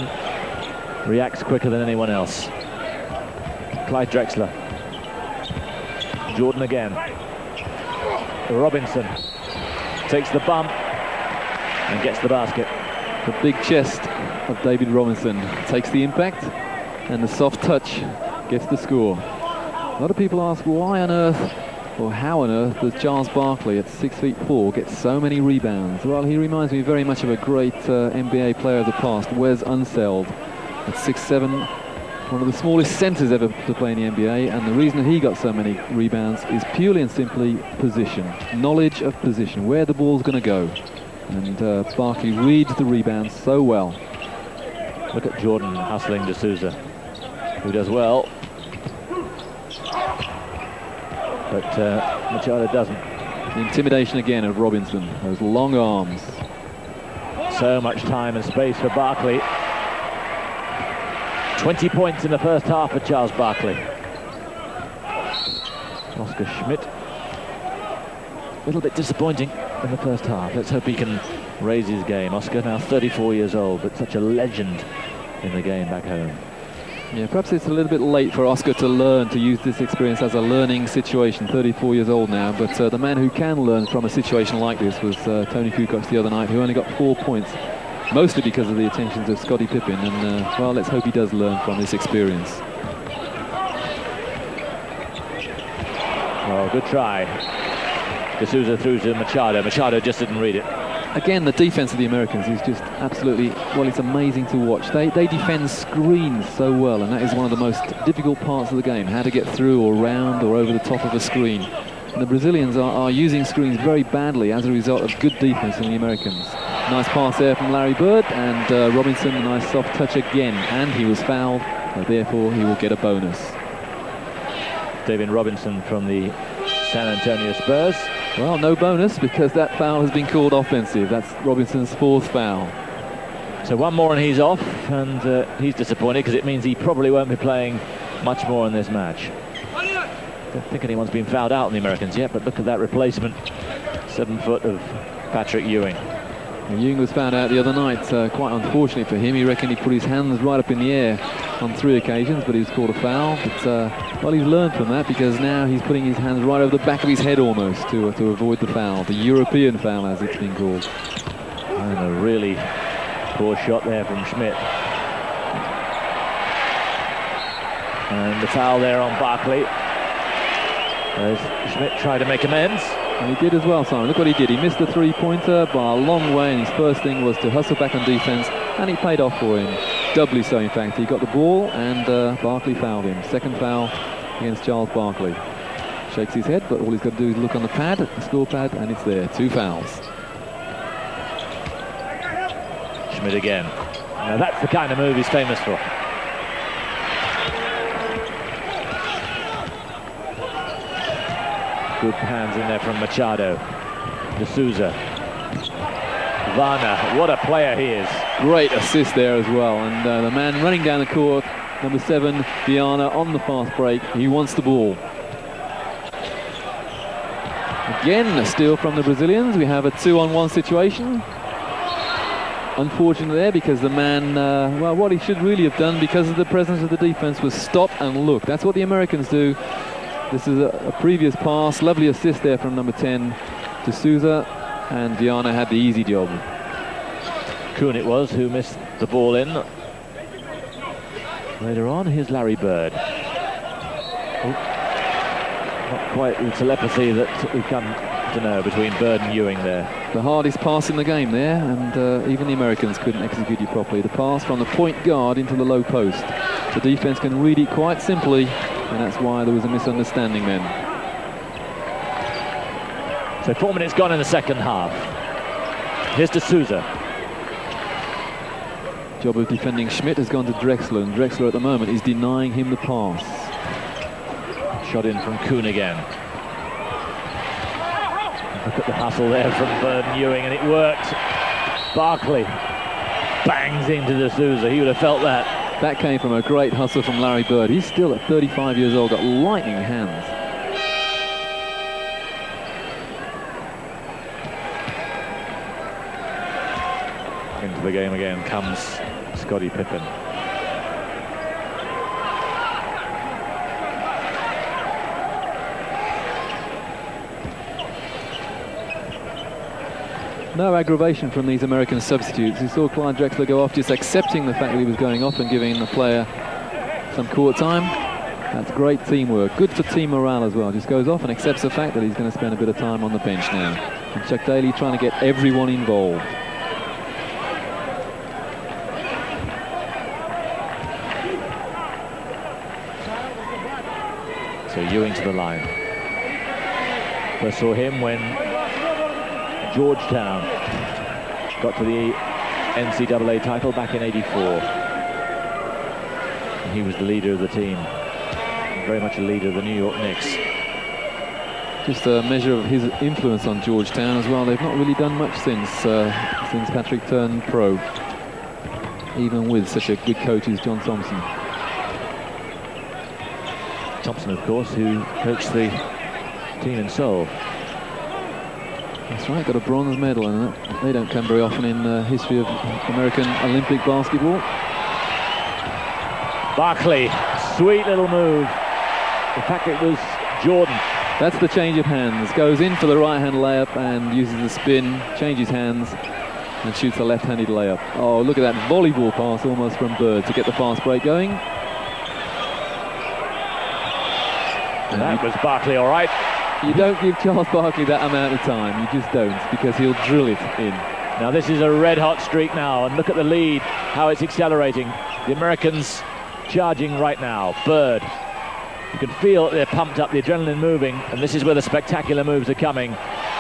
reacts quicker than anyone else. Clyde Drexler. Jordan again. Robinson takes the bump and gets the basket. The big chest of David Robinson takes the impact, and the soft touch gets the score. A lot of people ask why on earth, or how on earth, does Charles Barkley at 6'4" get so many rebounds? Well, he reminds me very much of a great NBA player of the past, Wes Unseld, at 6'7", one of the smallest centres ever to play in the NBA, and the reason he got so many rebounds is purely and simply position, knowledge of position, where the ball's going to go. And Barkley reads the rebounds so well. Look at Jordan hustling D'Souza, who does well. But Machado doesn't. The intimidation again of Robinson, those long arms. So much time and space for Barkley. 20 points in the first half for Charles Barkley. Oscar Schmidt. A little bit disappointing in the first half. Let's hope he can raise his game. Oscar now 34 years old, but such a legend in the game back home. Yeah, perhaps it's a little bit late for Oscar to learn to use this experience as a learning situation. 34 years old now, but the man who can learn from a situation like this was Tony Kukoc the other night, who only got 4 points, mostly because of the attentions of Scottie Pippen. And well, let's hope he does learn from this experience. Oh, good try. D'Souza through to Machado. Machado just didn't read it. Again, the defense of the Americans is just absolutely, well, it's amazing to watch. They defend screens so well, and that is one of the most difficult parts of the game, how to get through or round or over the top of a screen. And the Brazilians are using screens very badly as a result of good defense from the Americans. Nice pass there from Larry Bird, and Robinson, a nice soft touch again, and he was fouled, and therefore he will get a bonus. David Robinson from the San Antonio Spurs. Well, no bonus because that foul has been called offensive. That's Robinson's 4th foul. So one more and he's off, and he's disappointed because it means he probably won't be playing much more in this match. Don't think anyone's been fouled out in the Americans yet, but look at that replacement. 7 foot of Patrick Ewing. Ewing was found out the other night, quite unfortunately for him. He reckoned he put his hands right up in the air on 3 occasions, but he was called a foul. But well, he's learned from that because now he's putting his hands right over the back of his head almost to avoid the foul, the European foul as it's been called. And a really poor shot there from Schmidt. And the foul there on Barkley. As Schmidt tried to make amends. And he did as well, Simon. Look what he did. He missed the 3-pointer by a long way, and his first thing was to hustle back on defense, and it paid off for him. Doubly so, in fact. He got the ball, and Barkley fouled him. 2nd foul against Charles Barkley. Shakes his head, but all he's got to do is look on the pad, the score pad, and it's there. 2 fouls. Schmidt again. Now that's the kind of move he's famous for. Good hands in there from Machado. D'Souza. Varner, what a player he is. Great assist there as well. And the man running down the court, number 7, Viana, on the fast break. He wants the ball. Again, a steal from the Brazilians. We have a 2-on-1 situation. Unfortunate there because the man, well, what he should really have done because of the presence of the defense was stop and look. That's what the Americans do. This is a previous pass, lovely assist there from number 10, D'Souza, and Viana had the easy job. Kuhn it was who missed the ball in. Later on, here's Larry Bird. Oh, not quite the telepathy that we've come to know between Bird and Ewing there. The hardest pass in the game there, and even the Americans couldn't execute it properly. The pass from the point guard into the low post. The defense can read it quite simply, and that's why there was a misunderstanding then. So 4 minutes gone in the second half. Here's de Souza. Job of defending Schmidt has gone to Drexler, and Drexler at the moment is denying him the pass. Shot in from Kuhn again. Look at the hustle there from Bird Ewing, and it worked. Barkley bangs into de Souza. He would have felt that. That came from a great hustle from Larry Bird. He's still at 35 years old, got lightning hands. Into the game again comes Scottie Pippen. No aggravation from these American substitutes. You saw Clyde Drexler go off, just accepting the fact that he was going off and giving the player some court time. That's great teamwork. Good for team morale as well. Just goes off and accepts the fact that he's going to spend a bit of time on the bench now. And Chuck Daly trying to get everyone involved. So Ewing to the line. First saw him when Georgetown got to the NCAA title back in '84. And he was the leader of the team. Very much a leader of the New York Knicks. Just a measure of his influence on Georgetown as well. They've not really done much since Patrick turned pro, even with such a good coach as John Thompson. Thompson, of course, who coached the team in Seoul. That's right, got a bronze medal, and they don't come very often in the history of American Olympic basketball. Barkley, sweet little move. In fact, it was Jordan. That's the change of hands. Goes in for the right-hand layup and uses the spin, changes hands, and shoots a left-handed layup. Oh, look at that volleyball pass almost from Bird to get the fast break going. And that was Barkley, all right. You don't give Charles Barkley that amount of time. You just don't, because he'll drill it in. Now this is a red-hot streak now, and look at the lead, how it's accelerating. The Americans charging right now. Bird. You can feel they're pumped up, the adrenaline moving, and this is where the spectacular moves are coming.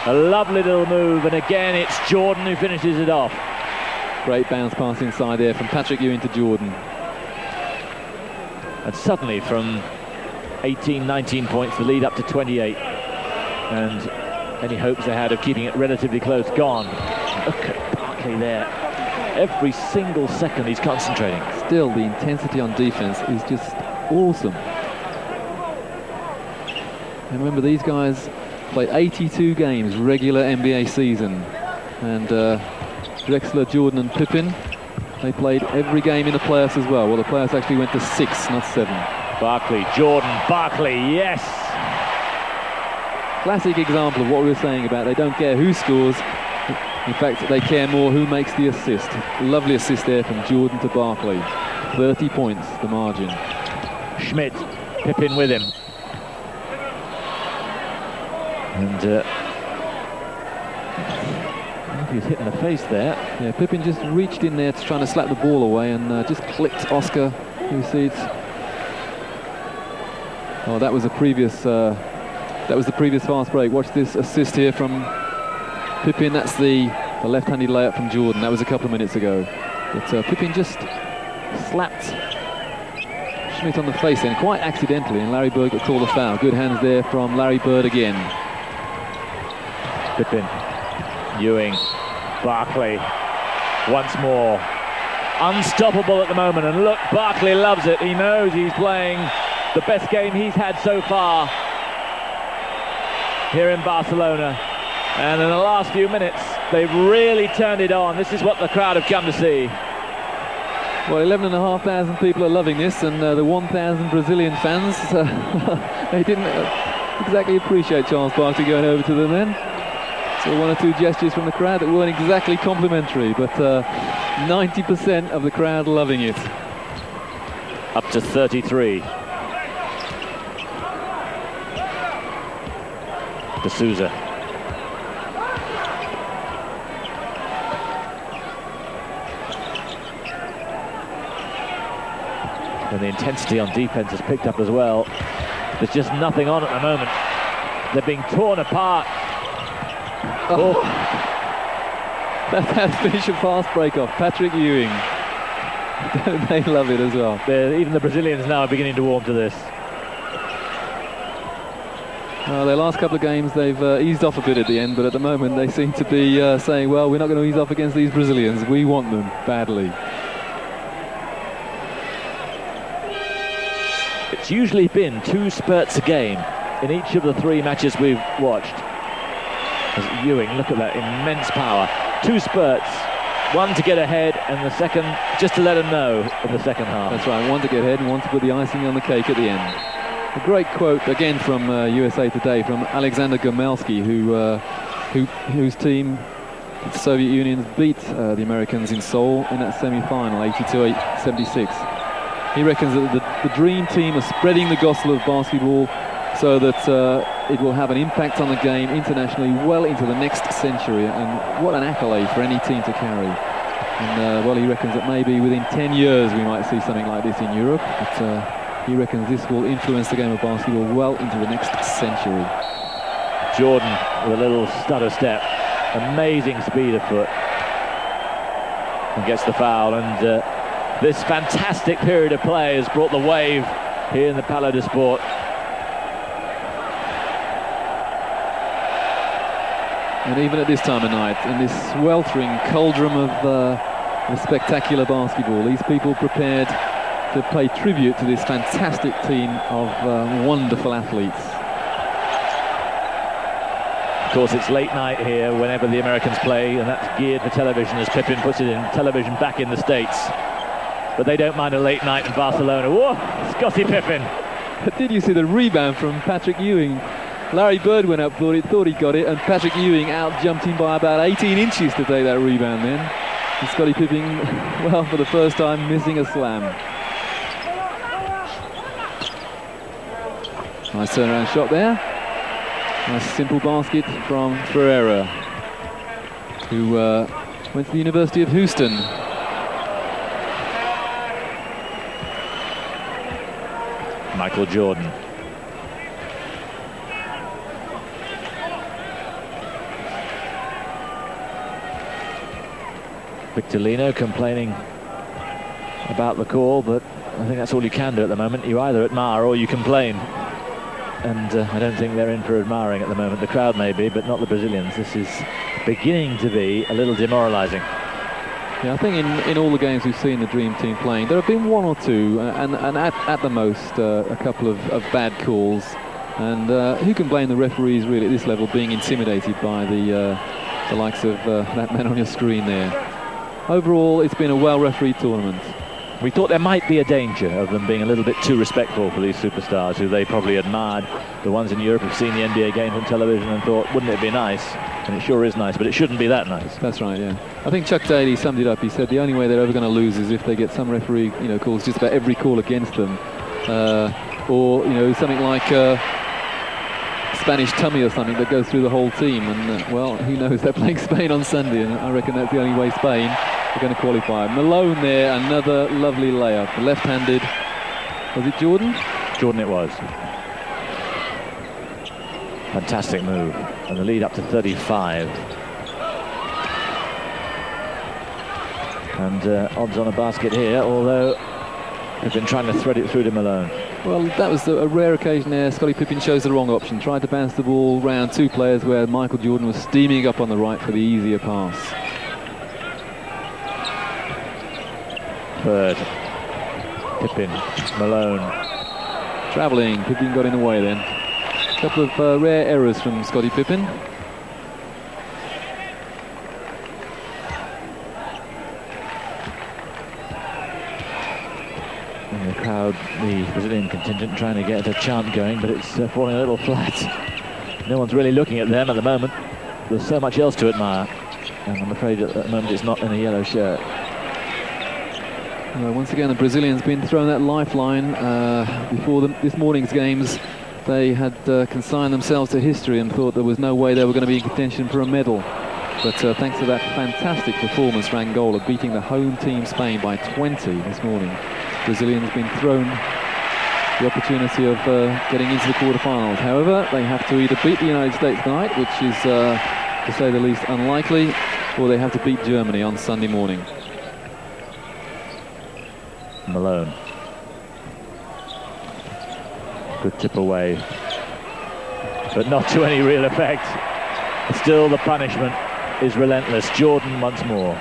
A lovely little move, and again it's Jordan who finishes it off. Great bounce pass inside there from Patrick Ewing to Jordan. And suddenly from 18, 19 points, the lead up to 28. And any hopes they had of keeping it relatively close, gone. Look at Barkley there. Every single second he's concentrating. Still, the intensity on defense is just awesome. And remember, these guys played 82 games regular NBA season. And Drexler, Jordan and Pippen, they played every game in the playoffs as well. Well, the playoffs actually went to 6, not 7. Barkley, Jordan, Barkley, yes! Classic example of what we were saying about they don't care who scores. In fact, they care more who makes the assist. Lovely assist there from Jordan to Barkley. 30 points, the margin. Schmidt, Pippen with him. And he was hit in the face there. Yeah, Pippen just reached in there to trying to slap the ball away and just clipped Oscar. You see it's... Oh, that was a previous... that was the previous fast break. Watch this assist here from Pippen. That's the left-handed layup from Jordan. That was a couple of minutes ago. But Pippen just slapped Schmidt on the face then, quite accidentally, and Larry Bird got called a foul. Good hands there from Larry Bird again. Pippen, Ewing, Barkley, once more. Unstoppable at the moment, and look, Barkley loves it. He knows he's playing the best game he's had so far here in Barcelona, and in the last few minutes they've really turned it on. This is what the crowd have come to see. Well, 11,500 people are loving this, and the 1,000 Brazilian fans, they didn't exactly appreciate Charles Barkley going over to them then. So one or two gestures from the crowd that weren't exactly complimentary, but 90% of the crowd loving it. Up to 33. de Souza. And the intensity on defence has picked up as well. There's just nothing on at the moment. They're being torn apart. Oh. That's finished a fast break-off. Patrick Ewing. They love it as well. Even the Brazilians now are beginning to warm to this. Their last couple of games, they've eased off a bit at the end, but at the moment they seem to be saying, well, we're not going to ease off against these Brazilians. We want them badly. It's usually been 2 spurts a game in each of the 3 matches we've watched. As Ewing, look at that immense power. 2 spurts, one to get ahead and the second just to let them know in the second half. That's right, one to get ahead and one to put the icing on the cake at the end. A great quote again from USA Today from Alexander Gomelski, whose team, the Soviet Union, beat the Americans in Seoul in that semi-final, 82-76. He reckons that the dream team are spreading the gospel of basketball so that it will have an impact on the game internationally well into the next century, and what an accolade for any team to carry. And well, he reckons that maybe within 10 years we might see something like this in Europe, but he reckons this will influence the game of basketball well into the next century. Jordan with a little stutter step, amazing speed of foot, and gets the foul. And this fantastic period of play has brought the wave here in the Palais de Sport. And even at this time of night, in this sweltering cauldron of spectacular basketball, these people prepared to pay tribute to this fantastic team of wonderful athletes. Of course, it's late night here whenever the Americans play, and that's geared for television as Pippen puts it in television back in the States. But they don't mind a late night in Barcelona. Whoa, Scottie Pippen. But did you see the rebound from Patrick Ewing? Larry Bird went up for it, thought he got it, and Patrick Ewing out-jumped him by about 18 inches to take that rebound then. And Scottie Pippen, well, for the first time, missing a slam. Nice turnaround shot there. Nice simple basket from Ferreira, who went to the University of Houston. Michael Jordan. Victorino complaining about the call, but I think that's all you can do at the moment. You either admire or you complain. And I don't think they're in for admiring at the moment. The crowd may be, but not the Brazilians. This is beginning to be a little demoralising. Yeah, I think in all the games we've seen the Dream Team playing, there have been 1 or 2, and at the most a couple of bad calls. And who can blame the referees really at this level being intimidated by the likes of that man on your screen there? Overall, it's been a well-refereed tournament. We thought there might be a danger of them being a little bit too respectful for these superstars who they probably admired. The ones in Europe have seen the NBA games on television and thought, wouldn't it be nice? And it sure is nice, but it shouldn't be that nice. That's right, yeah. I think Chuck Daly summed it up. He said the only way they're ever going to lose is if they get some referee, calls just about every call against them, or something like Spanish tummy or something that goes through the whole team. And well, who knows? They're playing Spain on Sunday, and I reckon that's the only way Spain are going to qualify. Malone there, another lovely layup, left-handed. Was it Jordan? Jordan it was. Fantastic move, and the lead up to 35. And odds on a basket here, although they've been trying to thread it through to Malone. Well, that was a rare occasion there. Scottie Pippen chose the wrong option, tried to bounce the ball round 2 players where Michael Jordan was steaming up on the right for the easier pass. Bird, Pippen, Malone. Travelling, Pippen got in the way then. A couple of rare errors from Scottie Pippen. And the crowd, the Brazilian contingent, trying to get a chant going, but it's falling a little flat. No one's really looking at them at the moment. There's so much else to admire, and I'm afraid at the moment it's not in a yellow shirt. Once again, the Brazilians been thrown that lifeline before this morning's games. They had consigned themselves to history and thought there was no way they were going to be in contention for a medal. But thanks to that fantastic performance for Angola, beating the home team Spain by 20 this morning. Brazilians been thrown the opportunity of getting into the quarterfinals. However, they have to either beat the United States tonight, which is, to say the least, unlikely, or they have to beat Germany on Sunday morning. Malone. Good tip away, but not to any real effect. Still, the punishment is relentless. Jordan once more.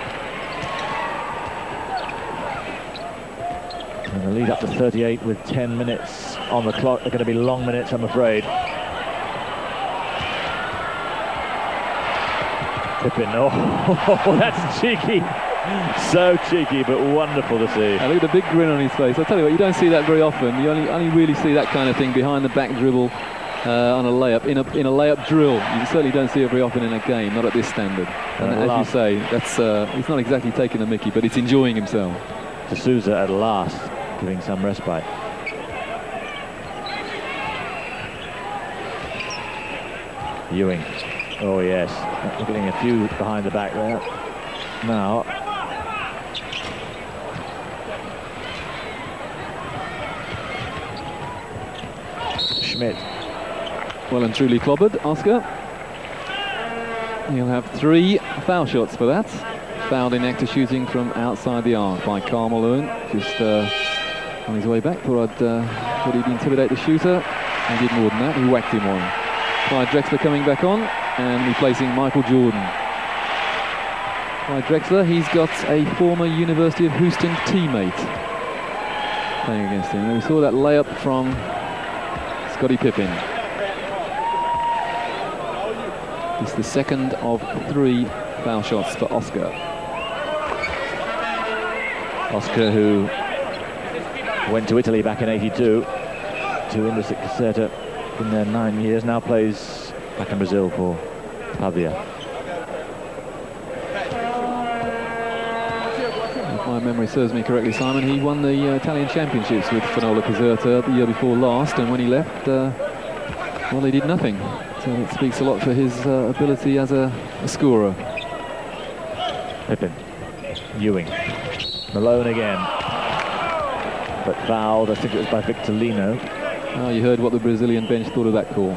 And the lead up to 38 with 10 minutes on the clock. They're going to be long minutes, I'm afraid. Pippin, oh, that's cheeky. So cheeky, but wonderful to see. Look at the big grin on his face. I'll tell you what, you don't see that very often. You only really see that kind of thing behind the back dribble on a layup, in a layup drill. You certainly don't see it very often in a game, not at this standard. And as you say, that's he's not exactly taking the mickey, but it's enjoying himself. De Sousa at last giving some respite. Ewing. Oh yes, getting a few behind the back there. Now Schmidt. Well and truly clobbered, Oscar. He'll have 3 foul shots for that. Fouled in act of shooting from outside the arc by Karl Malone. Just on his way back, thought he'd intimidate the shooter. And did more than that, he whacked him one. Clyde Drexler coming back on and replacing Michael Jordan. Clyde Drexler, he's got a former University of Houston teammate playing against him. And we saw that layup from Scottie Pippen. It's the second of 3 foul shots for Oscar. Oscar, who went to Italy back in '82 to Indesit Caserta in their 9 years, now plays back in Brazil for Pavia. If my memory serves me correctly, Simon, he won the Italian Championships with Finola Caserta the year before last, and when he left, well, they did nothing. So that speaks a lot for his ability as a scorer. Pippen, Ewing, Malone again, but fouled. I think it was by Victorino. Oh, you heard what the Brazilian bench thought of that call.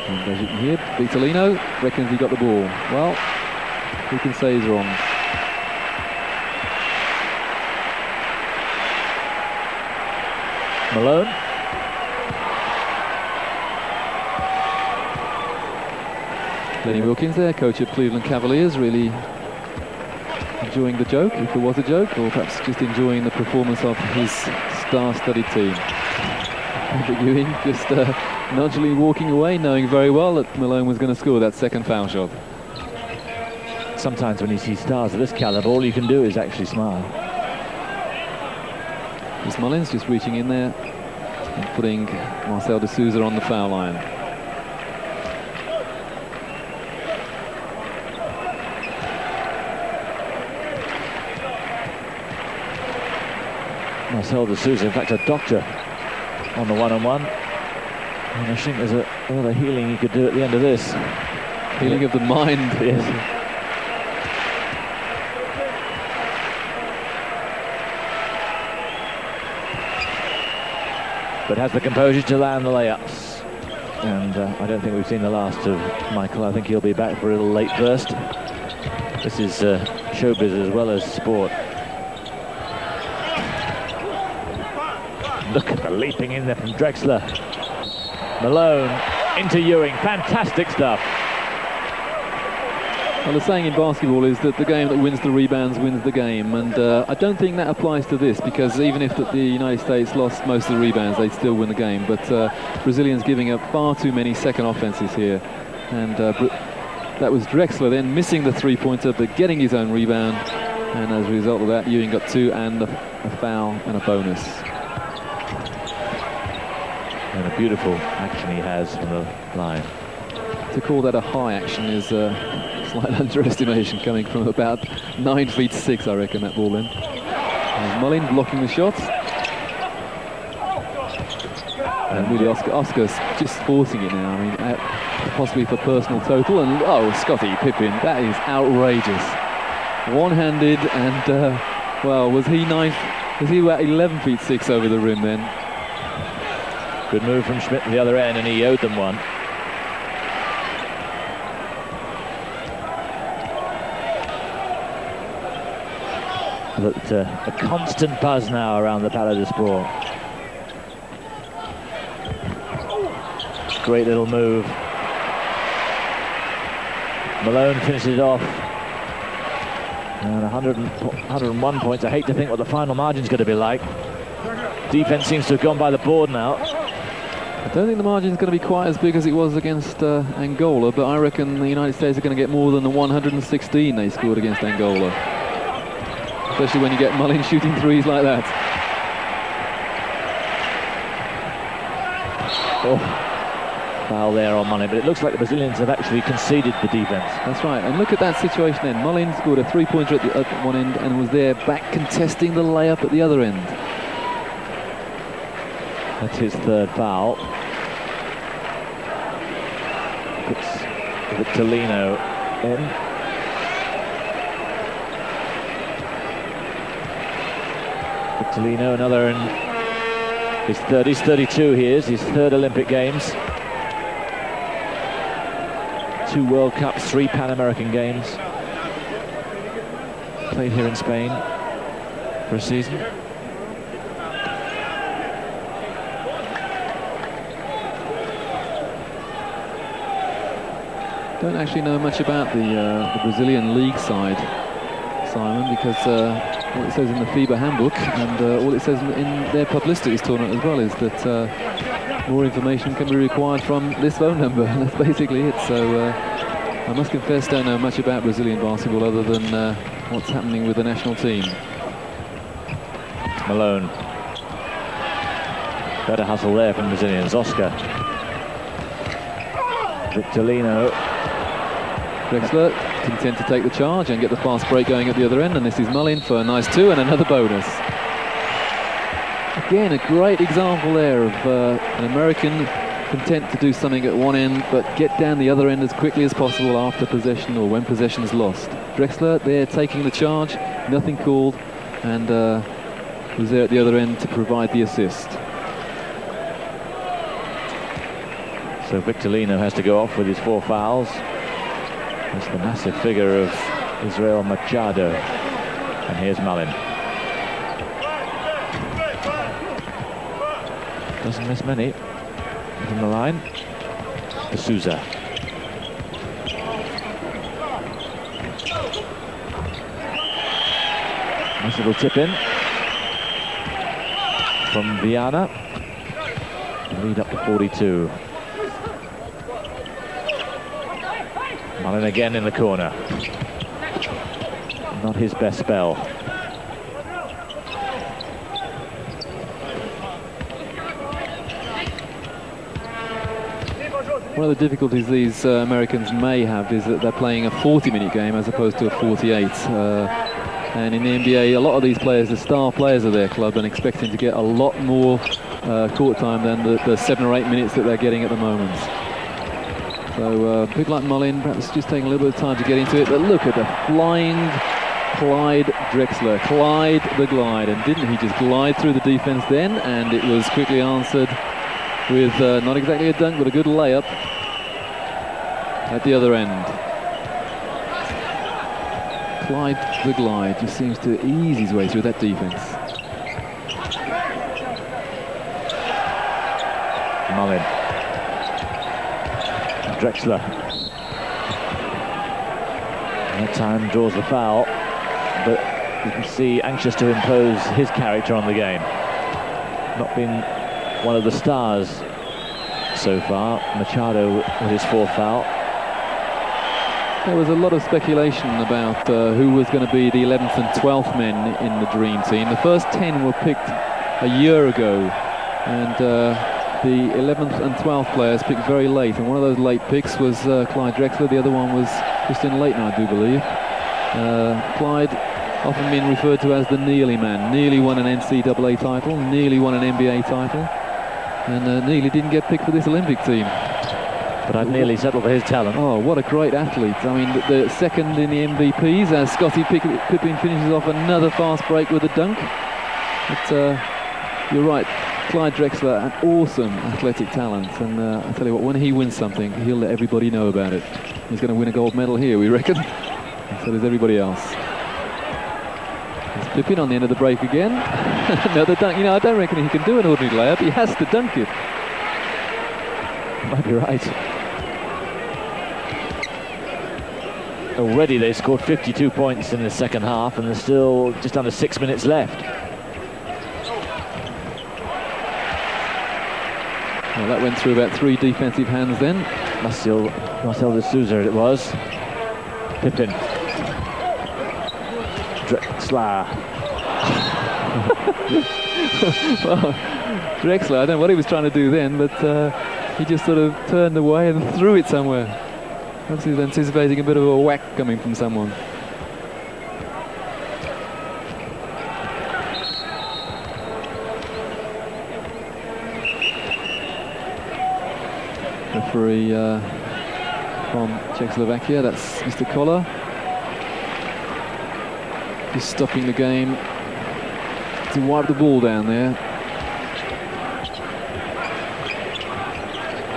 And as you can hear, Victorino reckons he got the ball. Well, who can say he's wrong? Malone. Lenny Wilkins there, coach of Cleveland Cavaliers, really enjoying the joke, if there was a joke, or perhaps just enjoying the performance of his star-studded team. Patrick Ewing just nonchalantly walking away, knowing very well that Malone was going to score that second foul shot. Sometimes when you see stars of this caliber, all you can do is actually smile. Chris Mullins just reaching in there and putting Marcel De Sousa on the foul line. Marcel De Sousa, in fact, a doctor on the one-on-one. And I think there's a lot of healing you could do at the end of this. Healing of the mind. Yes. But has the composure to land the layups. And I don't think we've seen the last of Michael. I think he'll be back for a little late burst. This is showbiz as well as sport. Look at the leaping in there from Drexler. Malone into Ewing. Fantastic stuff. Well, the saying in basketball is that the game that wins the rebounds wins the game, and I don't think that applies to this, because even if the United States lost most of the rebounds, they'd still win the game. But Brazilians giving up far too many second offenses here, and that was Drexler then missing the three-pointer but getting his own rebound, and as a result of that, Ewing got 2 and a foul and a bonus. And a beautiful action he has from the line. To call that a high action is a slight underestimation, coming from about 9'6", I reckon, that ball then. And Mullin blocking the shot. And really, Oscar's just forcing it now. I mean, possibly for personal total. And oh, Scottie Pippen, that is outrageous. One-handed, and well, was he about 11 feet 6 over the rim then? Good move from Schmidt to the other end, and he owed them one. But a constant buzz now around the Palais de Sport. Great little move. Malone finishes it off. And 101 points. I hate to think what the final margin's going to be like. Defense seems to have gone by the board now. I don't think the margin's going to be quite as big as it was against Angola, but I reckon the United States are going to get more than the 116 they scored against Angola. Especially when you get Mullin shooting threes like that. Oh. Foul there on Mullin, but it looks like the Brazilians have actually conceded the defense. That's right, and look at that situation then. Mullin scored a three-pointer at one end and was there back contesting the layup at the other end. That's his third foul. Puts Victorino in. Victorino, another in his 30s, 32 he is, his third Olympic Games. 2 World Cups, 3 Pan American Games. Played here in Spain for a season. Don't actually know much about the Brazilian league side, Simon, because what it says in the FIBA handbook and all it says in their publicity tournament as well is that more information can be required from this phone number. And that's basically it. So I must confess, don't know much about Brazilian basketball other than what's happening with the national team. Malone. Better hustle there from Brazilians. Oscar. Victorino. Drexler content to take the charge and get the fast break going at the other end, and this is Mullin for a nice 2 and another bonus. Again, a great example there of an American content to do something at one end but get down the other end as quickly as possible after possession or when possession is lost. Drexler there taking the charge, nothing called, and was there at the other end to provide the assist. So Victorino has to go off with his 4 fouls. That's the massive figure of Israel Machado. And here's Mullin. Doesn't miss many. From the line. D'Souza. Nice little tip in from Viana. Lead up to 42. Mullin again in the corner. Not his best spell. One of the difficulties these Americans may have is that they're playing a 40-minute game as opposed to a 48. And in the NBA, a lot of these players are star players of their club and expecting to get a lot more court time than the 7 or 8 minutes that they're getting at the moment. So people like Mullin perhaps just taking a little bit of time to get into it, but look at the flying Clyde Drexler. Clyde the glide, and didn't he just glide through the defense then? And it was quickly answered with not exactly a dunk, but a good layup at the other end. Clyde the glide just seems to ease his way through that defense. Mullin. Drexler. That time draws the foul, but you can see anxious to impose his character on the game. Not been one of the stars so far. Machado with his 4th foul. There was a lot of speculation about who was going to be the 11th and 12th men in the Dream Team. The first 10 were picked a year ago, and the 11th and 12th players picked very late, and one of those late picks was Clyde Drexler. The other one was Justin Leighton, I do believe. Clyde often been referred to as the Nearly man. Nearly won an NCAA title, nearly won an NBA title. and nearly didn't get picked for this Olympic team. But I'd nearly settled for his talent. Oh, what a great athlete. I mean, the second in the MVPs as Scottie Pippen finishes off another fast break with a dunk. But you're right, Clyde Drexler, an awesome athletic talent. And I tell you what, when he wins something, he'll let everybody know about it. He's going to win a gold medal here, we reckon. And so does everybody else. There's Pippen on the end of the break again. Another dunk. You know, I don't reckon he can do an ordinary layup. He has to dunk it. Might be right. Already they scored 52 points in the second half, and there's still just under 6 minutes left. Well, that went through about 3 defensive hands then. Marcel de Souza it was. Pippen. Drexler. Well, Drexler, I don't know what he was trying to do then, but he just sort of turned away and threw it somewhere. Perhaps he was anticipating a bit of a whack coming from someone. Referee from Czechoslovakia, that's Mr. Koller. Just stopping the game to wipe the ball down there.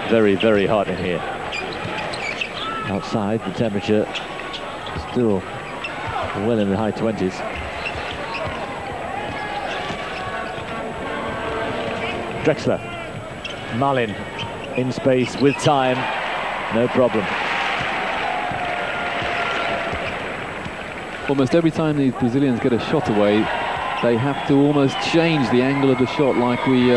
Very, very hot in here. Outside, the temperature still well in the high 20s. Drexler. Malin in space with time. No problem. Almost every time these Brazilians get a shot away, they have to almost change the angle of the shot, like we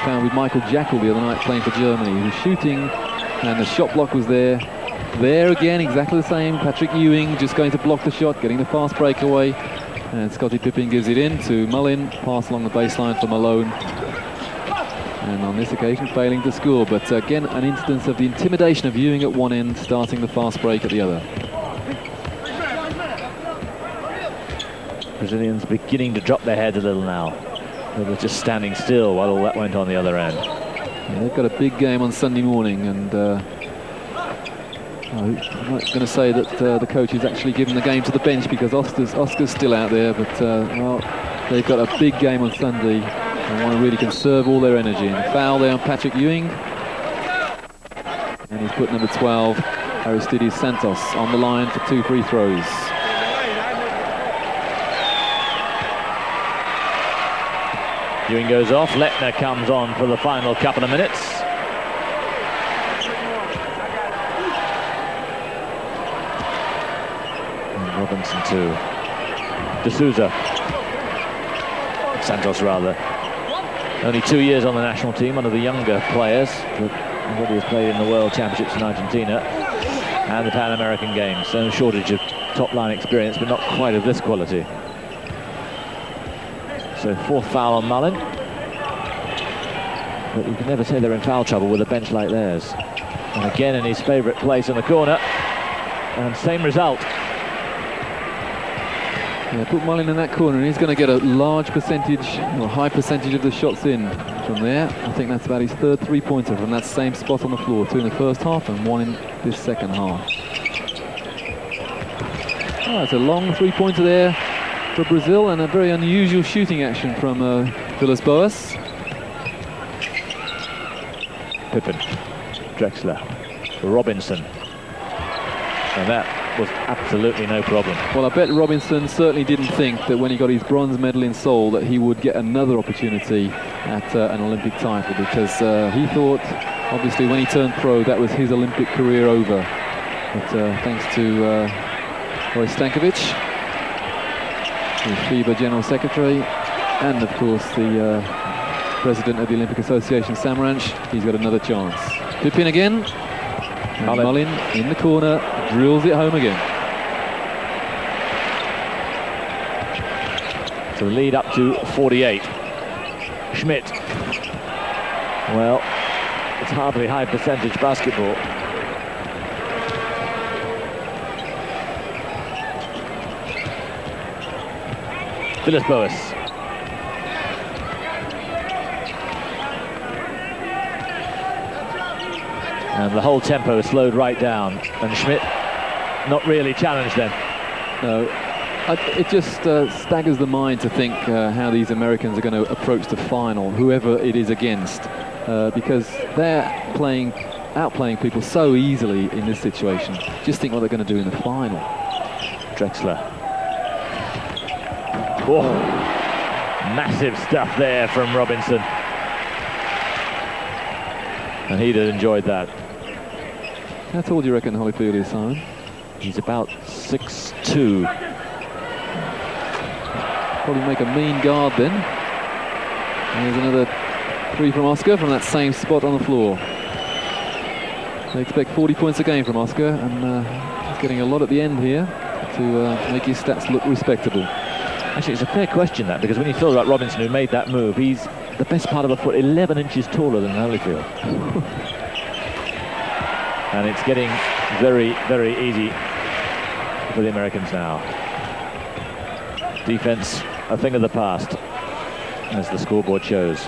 found with Michael Jackal the other night playing for Germany. He was shooting and the shot block was there. There again, exactly the same. Patrick Ewing just going to block the shot, getting the fast breakaway. And Scottie Pippen gives it in to Mullin. Pass along the baseline for Malone. And on this occasion, failing to score. But again, an instance of the intimidation of Ewing at one end, starting the fast break at the other. Brazilians beginning to drop their heads a little now. They were just standing still while all that went on the other end. Yeah, they've got a big game on Sunday morning, and I'm not going to say that the coach is actually giving the game to the bench because Oscar's still out there, but well, they've got a big game on Sunday and want to really conserve all their energy. And foul there on Patrick Ewing. And he's put number 12, Aristides Santos, on the line for 2 free throws. Ewing goes off, Letner comes on for the final couple of minutes. Robinson to De Souza. Santos rather. Only 2 years on the national team, one of the younger players, but already has played in the World Championships in Argentina and the Pan American Games. So no shortage of top line experience, but not quite of this quality. So 4th foul on Mullin. But you can never say they're in foul trouble with a bench like theirs. And again in his favourite place in the corner. And same result. Yeah, put Mullin in that corner and he's going to get a large percentage, or high percentage of the shots in from there. I think that's about his 3rd three-pointer from that same spot on the floor. 2 in the first half and 1 in this second half. Oh, it's a long three-pointer there for Brazil and a very unusual shooting action from Villas-Boas. Pippen, Drexler, Robinson. And that was absolutely no problem. Well, I bet Robinson certainly didn't think that when he got his bronze medal in Seoul that he would get another opportunity at an Olympic title, because he thought, obviously, when he turned pro, that was his Olympic career over. But thanks to Roy Stankovic, the FIBA General Secretary, and of course the President of the Olympic Association, Samaranch, he's got another chance. Pippen again. And Mullin in the corner, drills it home again. So the lead up to 48. Schmidt. Well, it's hardly high percentage basketball. Villas-Boas. And the whole tempo slowed right down, and Schmidt not really challenged then. No, it just staggers the mind to think how these Americans are going to approach the final, whoever it is against, because they're outplaying people so easily in this situation. Just think what they're going to do in the final. Drexler. Oh, massive stuff there from Robinson. And he'd have enjoyed that. How tall do you reckon Holyfield is, Simon? He's about 6'2". Probably make a mean guard then. And there's another 3 from Oscar from that same spot on the floor. They expect 40 points a game from Oscar, and he's getting a lot at the end here to make his stats look respectable. Actually, it's a fair question, that, because when you thought about Robinson, who made that move, he's the best part of a foot, 11 inches taller than Holyfield. And it's getting very, very easy for the Americans now. Defense, a thing of the past, as the scoreboard shows.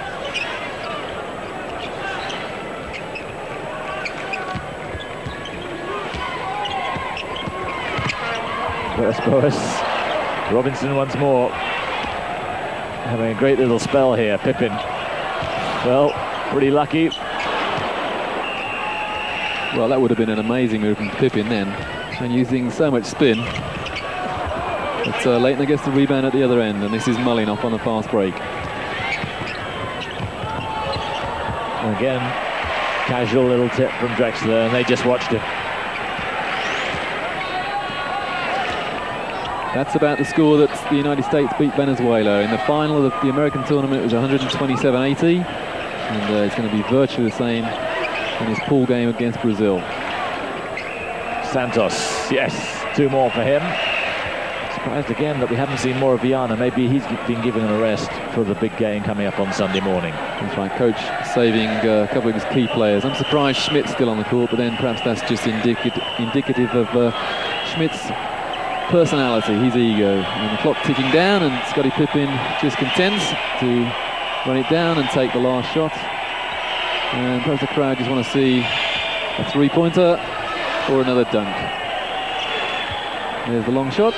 Boas. Robinson once more. Having a great little spell here. Pippin. Well, pretty lucky. Well, that would have been an amazing move from Pippin then, and using so much spin. But Leitner gets the rebound at the other end, and this is Mullin off on a fast break. And again, casual little tip from Drexler, and they just watched him. That's about the score that the United States beat Venezuela. In the final of the American tournament, it was 127-80, and it's going to be virtually the same in his pool game against Brazil. Santos, yes, 2 more for him. Surprised again that we haven't seen more of Viana. Maybe he's been given a rest for the big game coming up on Sunday morning. That's right, coach saving a couple of his key players. I'm surprised Schmidt's still on the court, but then perhaps that's just indicative of Schmidt's personality, his ego. And the clock ticking down, and Scottie Pippen just contents to run it down and take the last shot. And perhaps the crowd just want to see a 3-pointer or another dunk. There's the long shot.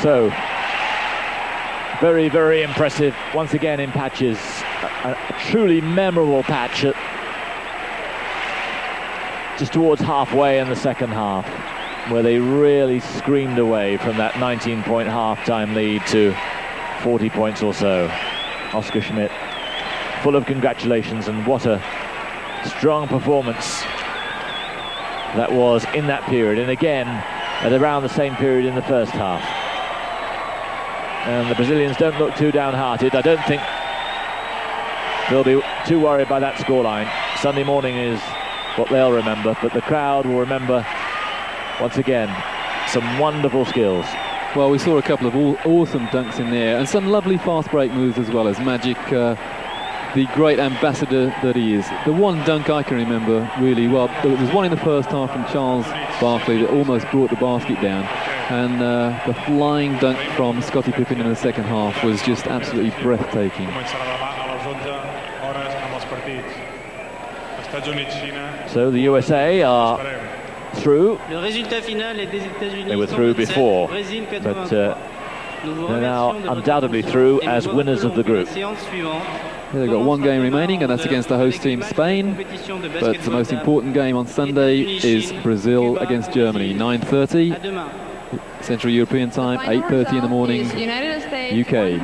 So, very, very impressive once again in patches. A truly memorable patch at just towards halfway in the second half, where they really screamed away from that 19-point half-time lead to 40 points or so. Oscar Schmidt, full of congratulations, and what a strong performance that was in that period, and again at around the same period in the first half. And the Brazilians don't look too downhearted. I don't think they'll be too worried by that scoreline. Sunday morning is what they'll remember, but the crowd will remember, once again, some wonderful skills. Well, we saw a couple of awesome dunks in there, and some lovely fast break moves as well, as Magic, the great ambassador that he is. The one dunk I can remember really well, there was one in the first half from Charles Barkley that almost brought the basket down, and the flying dunk from Scottie Pippen in the second half was just absolutely breathtaking. So the USA are through. They were through before, but they're now undoubtedly through as winners of the group. They've got 1 game remaining, and that's against the host team Spain. But the most important game on Sunday is Brazil against Germany, 9:30 Central European time, 8:30 in the morning, UK.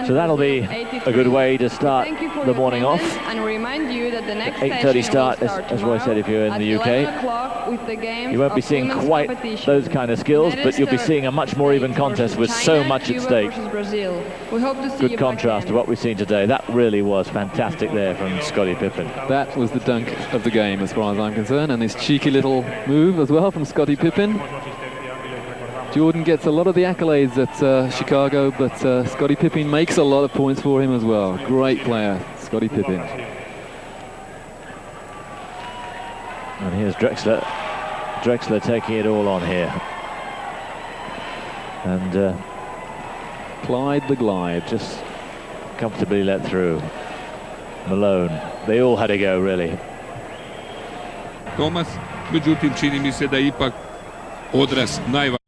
So that'll be a good way to start the morning off. And remind you that the next 8:30 start, as Roy said, if you're in the UK. You won't be seeing quite those kind of skills, but you'll be seeing a much more even contest with so much at stake. Good contrast to what we've seen today. That really was fantastic there from Scottie Pippen. That was the dunk of the game as far as I'm concerned, and this cheeky little move as well from Scottie Pippen. Jordan gets a lot of the accolades at Chicago, but Scottie Pippen makes a lot of points for him as well. Great player, Scottie Pippen. And here's Drexler. Drexler taking it all on here. And Clyde the Glide. Just comfortably let through. Malone, they all had a go really. Tomas, međutim čini mi se da je ipak odraz najvažniji.